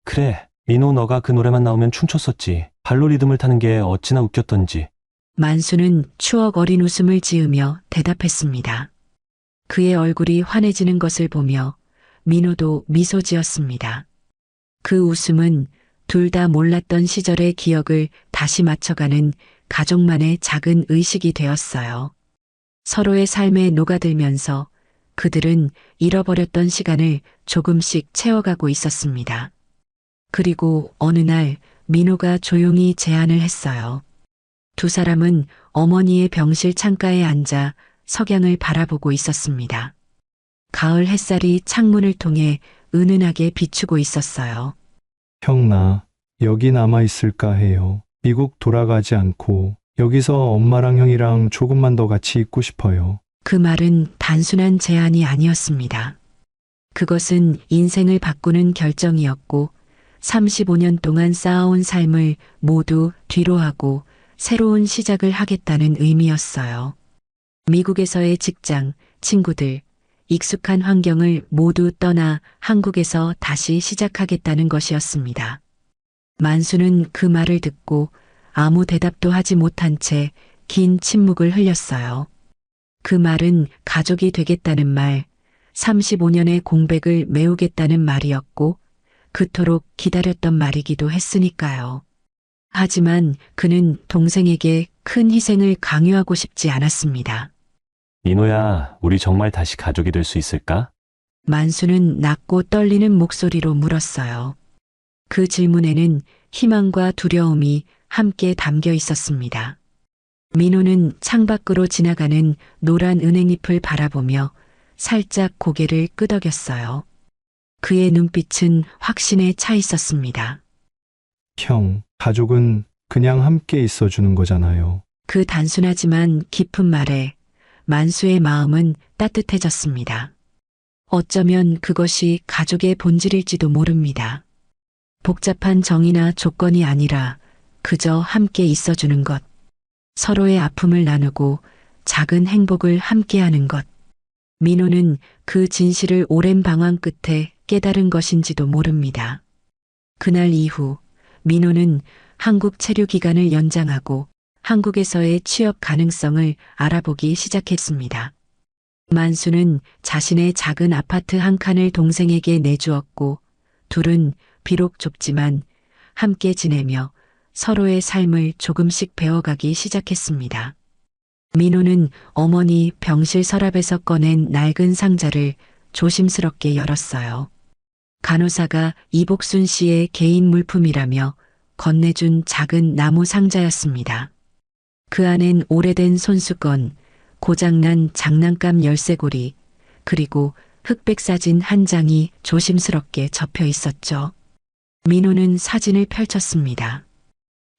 그래, 민호 너가 그 노래만 나오면 춤췄었지. 발로 리듬을 타는 게 어찌나 웃겼던지. 만수는 추억 어린 웃음을 지으며 대답했습니다. 그의 얼굴이 환해지는 것을 보며 민호도 미소 지었습니다. 그 웃음은 둘 다 몰랐던 시절의 기억을 다시 맞춰가는 가족만의 작은 의식이 되었어요. 서로의 삶에 녹아들면서 그들은 잃어버렸던 시간을 조금씩 채워가고 있었습니다. 그리고 어느 날 민호가 조용히 제안을 했어요. 두 사람은 어머니의 병실 창가에 앉아 석양을 바라보고 있었습니다. 가을 햇살이 창문을 통해 은은하게 비추고 있었어요. 형, 나 여기 남아있을까 해요. 미국 돌아가지 않고 여기서 엄마랑 형이랑 조금만 더 같이 있고 싶어요. 그 말은 단순한 제안이 아니었습니다. 그것은 인생을 바꾸는 결정이었고 35년 동안 쌓아온 삶을 모두 뒤로하고 새로운 시작을 하겠다는 의미였어요. 미국에서의 직장, 친구들, 익숙한 환경을 모두 떠나 한국에서 다시 시작하겠다는 것이었습니다. 만수는 그 말을 듣고 아무 대답도 하지 못한 채 긴 침묵을 흘렸어요. 그 말은 가족이 되겠다는 말, 35년의 공백을 메우겠다는 말이었고 그토록 기다렸던 말이기도 했으니까요. 하지만 그는 동생에게 큰 희생을 강요하고 싶지 않았습니다. 민호야, 우리 정말 다시 가족이 될 수 있을까? 만수는 낮고 떨리는 목소리로 물었어요. 그 질문에는 희망과 두려움이 함께 담겨 있었습니다. 민호는 창밖으로 지나가는 노란 은행잎을 바라보며 살짝 고개를 끄덕였어요. 그의 눈빛은 확신에 차 있었습니다. 형, 가족은 그냥 함께 있어주는 거잖아요. 그 단순하지만 깊은 말에 만수의 마음은 따뜻해졌습니다. 어쩌면 그것이 가족의 본질일지도 모릅니다. 복잡한 정의나 조건이 아니라 그저 함께 있어주는 것, 서로의 아픔을 나누고 작은 행복을 함께하는 것. 민호는 그 진실을 오랜 방황 끝에 깨달은 것인지도 모릅니다. 그날 이후 민호는 한국 체류 기간을 연장하고 한국에서의 취업 가능성을 알아보기 시작했습니다. 만수는 자신의 작은 아파트 한 칸을 동생에게 내주었고 둘은 비록 좁지만 함께 지내며 서로의 삶을 조금씩 배워가기 시작했습니다. 민호는 어머니 병실 서랍에서 꺼낸 낡은 상자를 조심스럽게 열었어요. 간호사가 이복순 씨의 개인 물품이라며 건네준 작은 나무 상자였습니다. 그 안엔 오래된 손수건, 고장난 장난감 열쇠고리, 그리고 흑백 사진 한 장이 조심스럽게 접혀 있었죠. 민호는 사진을 펼쳤습니다.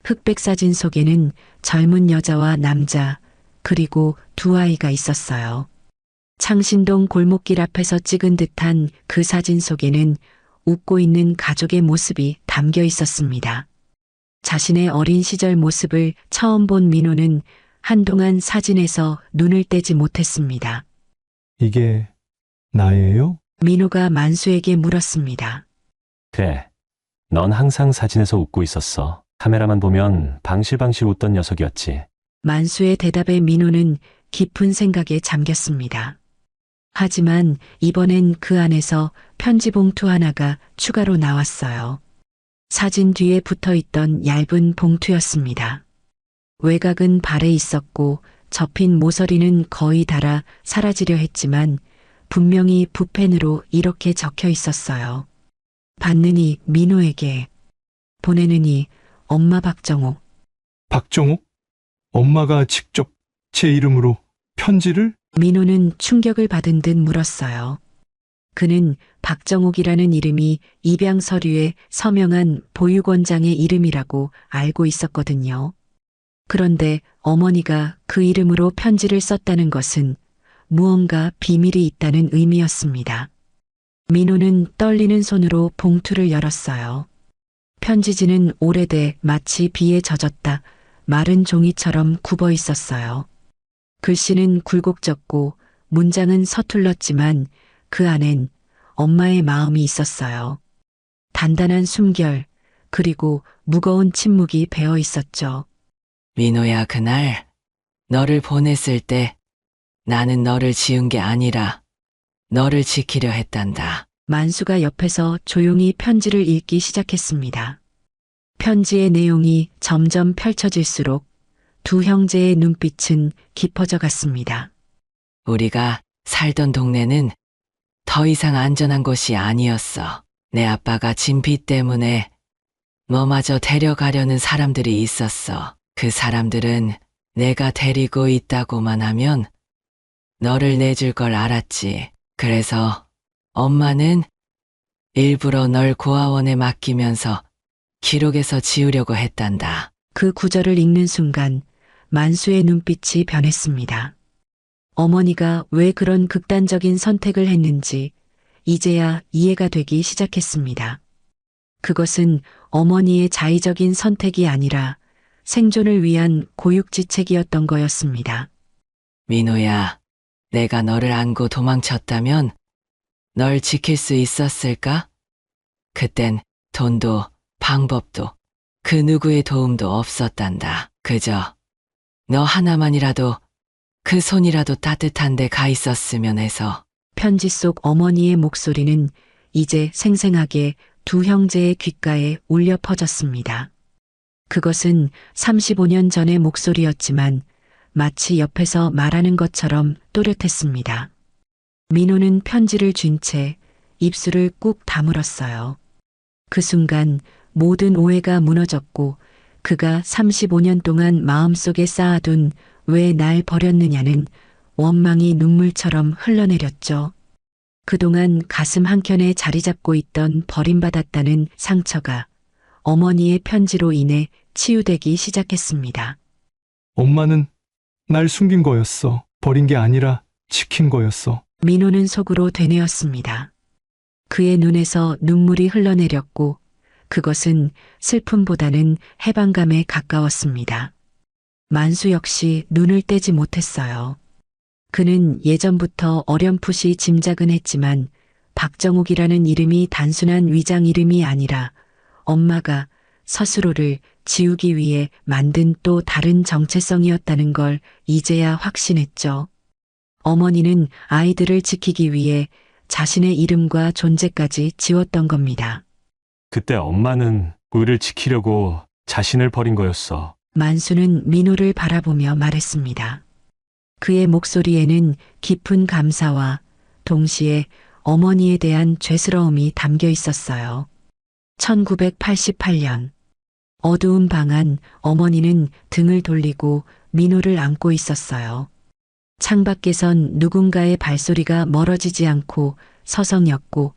흑백 사진 속에는 젊은 여자와 남자, 그리고 두 아이가 있었어요. 창신동 골목길 앞에서 찍은 듯한 그 사진 속에는 웃고 있는 가족의 모습이 담겨 있었습니다. 자신의 어린 시절 모습을 처음 본 민호는 한동안 사진에서 눈을 떼지 못했습니다. 이게 나예요? 민호가 만수에게 물었습니다. 그래. 넌 항상 사진에서 웃고 있었어. 카메라만 보면 방실방실 웃던 녀석이었지. 만수의 대답에 민호는 깊은 생각에 잠겼습니다. 하지만 이번엔 그 안에서 편지 봉투 하나가 추가로 나왔어요. 사진 뒤에 붙어 있던 얇은 봉투였습니다. 외곽은 발에 있었고 접힌 모서리는 거의 닳아 사라지려 했지만 분명히 붓펜으로 이렇게 적혀 있었어요. 받느니 민호에게, 보내느니 엄마 박정옥. 박정옥? 엄마가 직접 제 이름으로 편지를? 민호는 충격을 받은 듯 물었어요. 그는 박정옥이라는 이름이 입양 서류에 서명한 보육원장의 이름이라고 알고 있었거든요. 그런데 어머니가 그 이름으로 편지를 썼다는 것은 무언가 비밀이 있다는 의미였습니다. 민호는 떨리는 손으로 봉투를 열었어요. 편지지는 오래돼 마치 비에 젖었다 마른 종이처럼 굽어 있었어요. 글씨는 굴곡졌고 문장은 서툴렀지만 그 안엔 엄마의 마음이 있었어요. 단단한 숨결, 그리고 무거운 침묵이 배어 있었죠. 민호야, 그날 너를 보냈을 때 나는 너를 지은 게 아니라 너를 지키려 했단다. 만수가 옆에서 조용히 편지를 읽기 시작했습니다. 편지의 내용이 점점 펼쳐질수록 두 형제의 눈빛은 깊어져 갔습니다. 우리가 살던 동네는 더 이상 안전한 곳이 아니었어. 내 아빠가 진 빚 때문에 너마저 데려가려는 사람들이 있었어. 그 사람들은 내가 데리고 있다고만 하면 너를 내줄 걸 알았지. 그래서 엄마는 일부러 널 고아원에 맡기면서 기록에서 지우려고 했단다. 그 구절을 읽는 순간 만수의 눈빛이 변했습니다. 어머니가 왜 그런 극단적인 선택을 했는지 이제야 이해가 되기 시작했습니다. 그것은 어머니의 자의적인 선택이 아니라 생존을 위한 고육지책이었던 거였습니다. 민호야, 내가 너를 안고 도망쳤다면 널 지킬 수 있었을까? 그땐 돈도 방법도 그 누구의 도움도 없었단다. 그저 너 하나만이라도 그 손이라도 따뜻한 데 가 있었으면 해서. 편지 속 어머니의 목소리는 이제 생생하게 두 형제의 귓가에 울려 퍼졌습니다. 그것은 35년 전의 목소리였지만 마치 옆에서 말하는 것처럼 또렷했습니다. 민호는 편지를 쥔 채 입술을 꾹 다물었어요. 그 순간 모든 오해가 무너졌고 그가 35년 동안 마음속에 쌓아둔 왜 날 버렸느냐는 원망이 눈물처럼 흘러내렸죠. 그동안 가슴 한켠에 자리 잡고 있던 버림받았다는 상처가 어머니의 편지로 인해 치유되기 시작했습니다. 엄마는 날 숨긴 거였어. 버린 게 아니라 지킨 거였어. 민호는 속으로 되뇌었습니다. 그의 눈에서 눈물이 흘러내렸고 그것은 슬픔보다는 해방감에 가까웠습니다. 만수 역시 눈을 떼지 못했어요. 그는 예전부터 어렴풋이 짐작은 했지만 박정욱이라는 이름이 단순한 위장 이름이 아니라 엄마가 스스로를 지우기 위해 만든 또 다른 정체성이었다는 걸 이제야 확신했죠. 어머니는 아이들을 지키기 위해 자신의 이름과 존재까지 지웠던 겁니다. 그때 엄마는 우리를 지키려고 자신을 버린 거였어. 만수는 민호를 바라보며 말했습니다. 그의 목소리에는 깊은 감사와 동시에 어머니에 대한 죄스러움이 담겨 있었어요. 1988년 어두운 방 안 어머니는 등을 돌리고 민호를 안고 있었어요. 창밖에선 누군가의 발소리가 멀어지지 않고 서성였고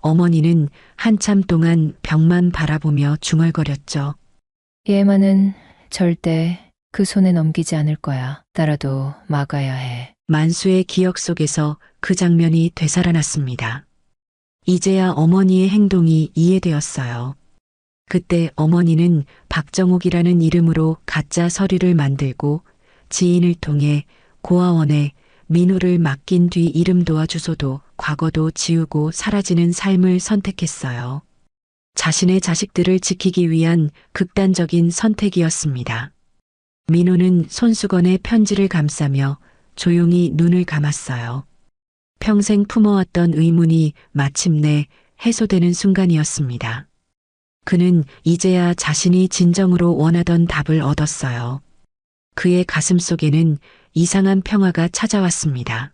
어머니는 한참 동안 벽만 바라보며 중얼거렸죠. 얘만은 절대 그 손에 넘기지 않을 거야. 나라도 막아야 해. 만수의 기억 속에서 그 장면이 되살아났습니다. 이제야 어머니의 행동이 이해되었어요. 그때 어머니는 박정옥이라는 이름으로 가짜 서류를 만들고 지인을 통해 고아원에 민호를 맡긴 뒤 이름도와 주소도 과거도 지우고 사라지는 삶을 선택했어요. 자신의 자식들을 지키기 위한 극단적인 선택이었습니다. 민호는 손수건에 편지를 감싸며 조용히 눈을 감았어요. 평생 품어왔던 의문이 마침내 해소되는 순간이었습니다. 그는 이제야 자신이 진정으로 원하던 답을 얻었어요. 그의 가슴 속에는 이상한 평화가 찾아왔습니다.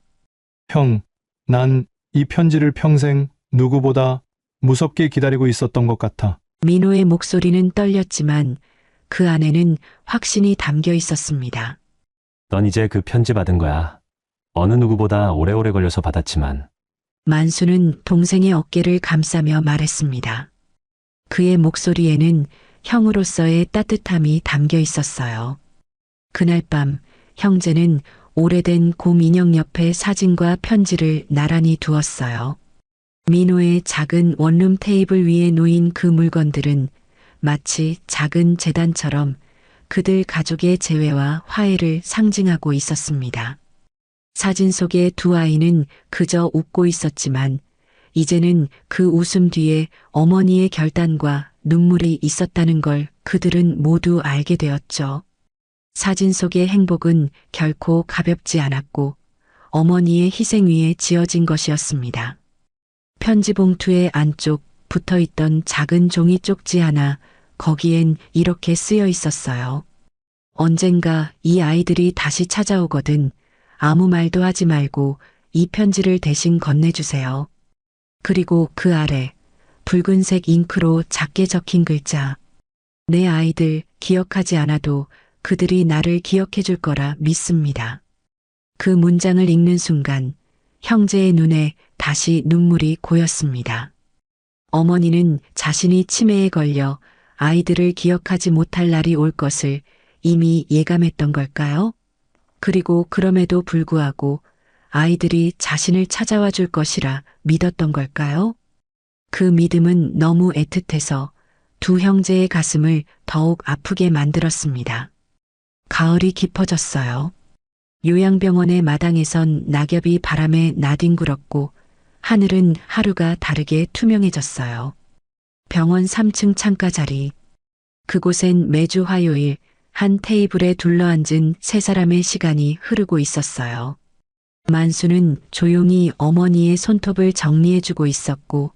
형, 난 이 편지를 평생 누구보다 무섭게 기다리고 있었던 것 같아. 민호의 목소리는 떨렸지만 그 안에는 확신이 담겨 있었습니다. 넌 이제 그 편지 받은 거야. 어느 누구보다 오래오래 걸려서 받았지만. 만수는 동생의 어깨를 감싸며 말했습니다. 그의 목소리에는 형으로서의 따뜻함이 담겨 있었어요. 그날 밤 형제는 오래된 곰 인형 옆에 사진과 편지를 나란히 두었어요. 민호의 작은 원룸 테이블 위에 놓인 그 물건들은 마치 작은 재단처럼 그들 가족의 재회와 화해를 상징하고 있었습니다. 사진 속의 두 아이는 그저 웃고 있었지만 이제는 그 웃음 뒤에 어머니의 결단과 눈물이 있었다는 걸 그들은 모두 알게 되었죠. 사진 속의 행복은 결코 가볍지 않았고 어머니의 희생 위에 지어진 것이었습니다. 편지 봉투의 안쪽 붙어있던 작은 종이 쪽지 하나, 거기엔 이렇게 쓰여 있었어요. 언젠가 이 아이들이 다시 찾아오거든 아무 말도 하지 말고 이 편지를 대신 건네주세요. 그리고 그 아래 붉은색 잉크로 작게 적힌 글자. 내 아이들 기억하지 않아도 그들이 나를 기억해 줄 거라 믿습니다. 그 문장을 읽는 순간 형제의 눈에 다시 눈물이 고였습니다. 어머니는 자신이 치매에 걸려 아이들을 기억하지 못할 날이 올 것을 이미 예감했던 걸까요? 그리고 그럼에도 불구하고 아이들이 자신을 찾아와 줄 것이라 믿었던 걸까요? 그 믿음은 너무 애틋해서 두 형제의 가슴을 더욱 아프게 만들었습니다. 가을이 깊어졌어요. 요양병원의 마당에선 낙엽이 바람에 나뒹굴었고 하늘은 하루가 다르게 투명해졌어요. 병원 3층 창가 자리. 그곳엔 매주 화요일 한 테이블에 둘러앉은 세 사람의 시간이 흐르고 있었어요. 만수는 조용히 어머니의 손톱을 정리해주고 있었고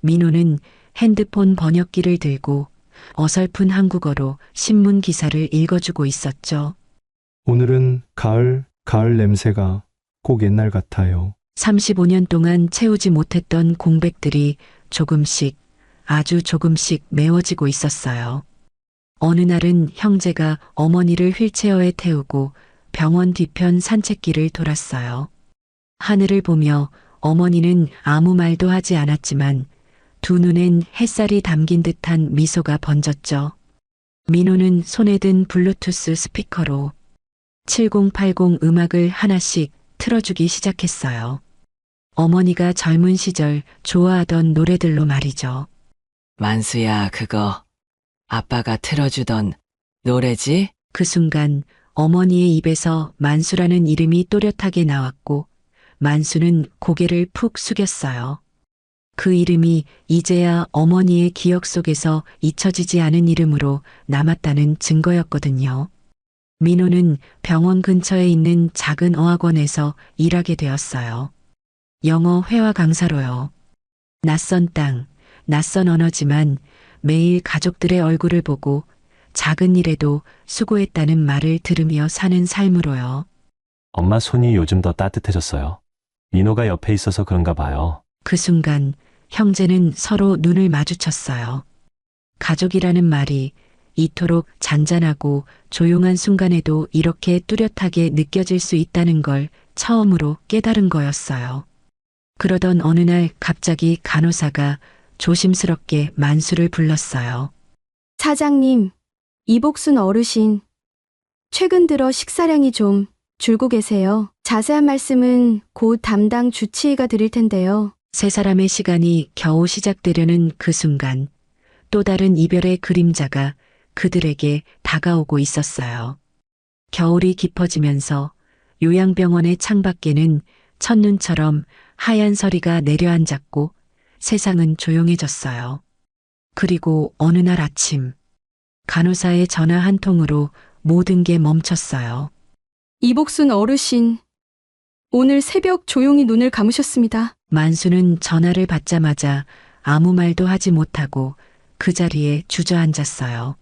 민호는 핸드폰 번역기를 들고 어설픈 한국어로 신문 기사를 읽어주고 있었죠. 오늘은 가을 냄새가 꼭 옛날 같아요. 35년 동안 채우지 못했던 공백들이 조금씩, 아주 조금씩 메워지고 있었어요. 어느 날은 형제가 어머니를 휠체어에 태우고 병원 뒤편 산책길을 돌았어요. 하늘을 보며 어머니는 아무 말도 하지 않았지만 두 눈엔 햇살이 담긴 듯한 미소가 번졌죠. 민호는 손에 든 블루투스 스피커로 7080 음악을 하나씩 틀어주기 시작했어요. 어머니가 젊은 시절 좋아하던 노래들로 말이죠. 만수야, 그거 아빠가 틀어주던 노래지? 그 순간 어머니의 입에서 만수라는 이름이 또렷하게 나왔고 만수는 고개를 푹 숙였어요. 그 이름이 이제야 어머니의 기억 속에서 잊혀지지 않은 이름으로 남았다는 증거였거든요. 민호는 병원 근처에 있는 작은 어학원에서 일하게 되었어요. 영어 회화 강사로요. 낯선 땅, 낯선 언어지만 매일 가족들의 얼굴을 보고 작은 일에도 수고했다는 말을 들으며 사는 삶으로요. 엄마 손이 요즘 더 따뜻해졌어요. 민호가 옆에 있어서 그런가 봐요. 그 순간 형제는 서로 눈을 마주쳤어요. 가족이라는 말이 이토록 잔잔하고 조용한 순간에도 이렇게 뚜렷하게 느껴질 수 있다는 걸 처음으로 깨달은 거였어요. 그러던 어느 날 갑자기 간호사가 조심스럽게 만수를 불렀어요. 사장님, 이복순 어르신. 최근 들어 식사량이 좀 줄고 계세요. 자세한 말씀은 곧 담당 주치의가 드릴 텐데요. 세 사람의 시간이 겨우 시작되려는 그 순간 또 다른 이별의 그림자가 그들에게 다가오고 있었어요. 겨울이 깊어지면서 요양병원의 창밖에는 첫눈처럼 하얀 서리가 내려앉았고 세상은 조용해졌어요. 그리고 어느 날 아침 간호사의 전화 한 통으로 모든 게 멈췄어요. 이복순 어르신, 오늘 새벽 조용히 눈을 감으셨습니다. 만수는 전화를 받자마자 아무 말도 하지 못하고 그 자리에 주저앉았어요.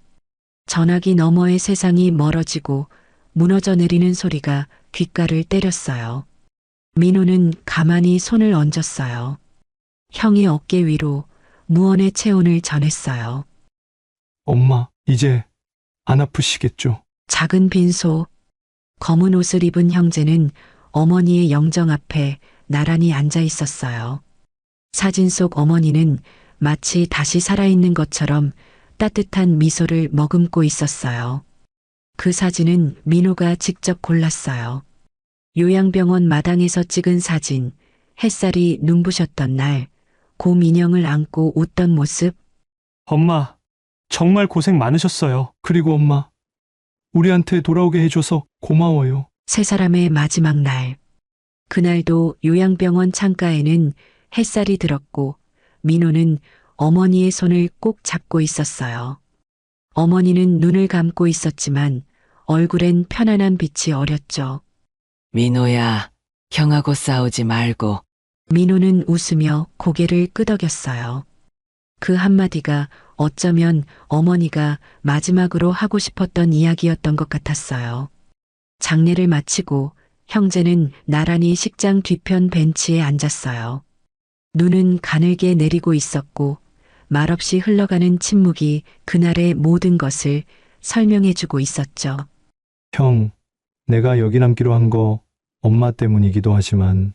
전화기 너머의 세상이 멀어지고 무너져 내리는 소리가 귓가를 때렸어요. 민호는 가만히 손을 얹었어요. 형이 어깨 위로 무언의 체온을 전했어요. 엄마, 이제 안 아프시겠죠? 작은 빈소, 검은 옷을 입은 형제는 어머니의 영정 앞에 나란히 앉아 있었어요. 사진 속 어머니는 마치 다시 살아있는 것처럼 따뜻한 미소를 머금고 있었어요. 그 사진은 민호가 직접 골랐어요. 요양병원 마당에서 찍은 사진, 햇살이 눈부셨던 날, 곰 인형을 안고 웃던 모습. 엄마, 정말 고생 많으셨어요. 그리고 엄마, 우리한테 돌아오게 해줘서 고마워요. 세 사람의 마지막 날. 그날도 요양병원 창가에는 햇살이 들었고 민호는 어머니의 손을 꼭 잡고 있었어요. 어머니는 눈을 감고 있었지만 얼굴엔 편안한 빛이 어렸죠. 민호야, 형하고 싸우지 말고. 민호는 웃으며 고개를 끄덕였어요. 그 한마디가 어쩌면 어머니가 마지막으로 하고 싶었던 이야기였던 것 같았어요. 장례를 마치고 형제는 나란히 식장 뒤편 벤치에 앉았어요. 눈은 가늘게 내리고 있었고 말없이 흘러가는 침묵이 그날의 모든 것을 설명해주고 있었죠. 형, 내가 여기 남기로 한 거 엄마 때문이기도 하지만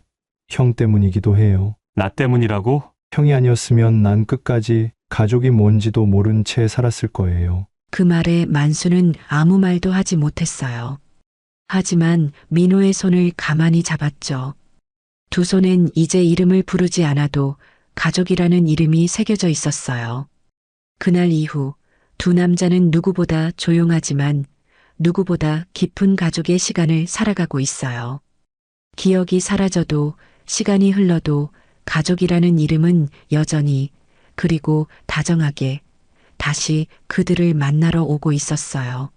형 때문이기도 해요. 나 때문이라고? 형이 아니었으면 난 끝까지 가족이 뭔지도 모른 채 살았을 거예요. 그 말에 만수는 아무 말도 하지 못했어요. 하지만 민호의 손을 가만히 잡았죠. 두 손엔 이제 이름을 부르지 않아도 가족이라는 이름이 새겨져 있었어요. 그날 이후 두 남자는 누구보다 조용하지만 누구보다 깊은 가족의 시간을 살아가고 있어요. 기억이 사라져도 시간이 흘러도 가족이라는 이름은 여전히 그리고 다정하게 다시 그들을 만나러 오고 있었어요.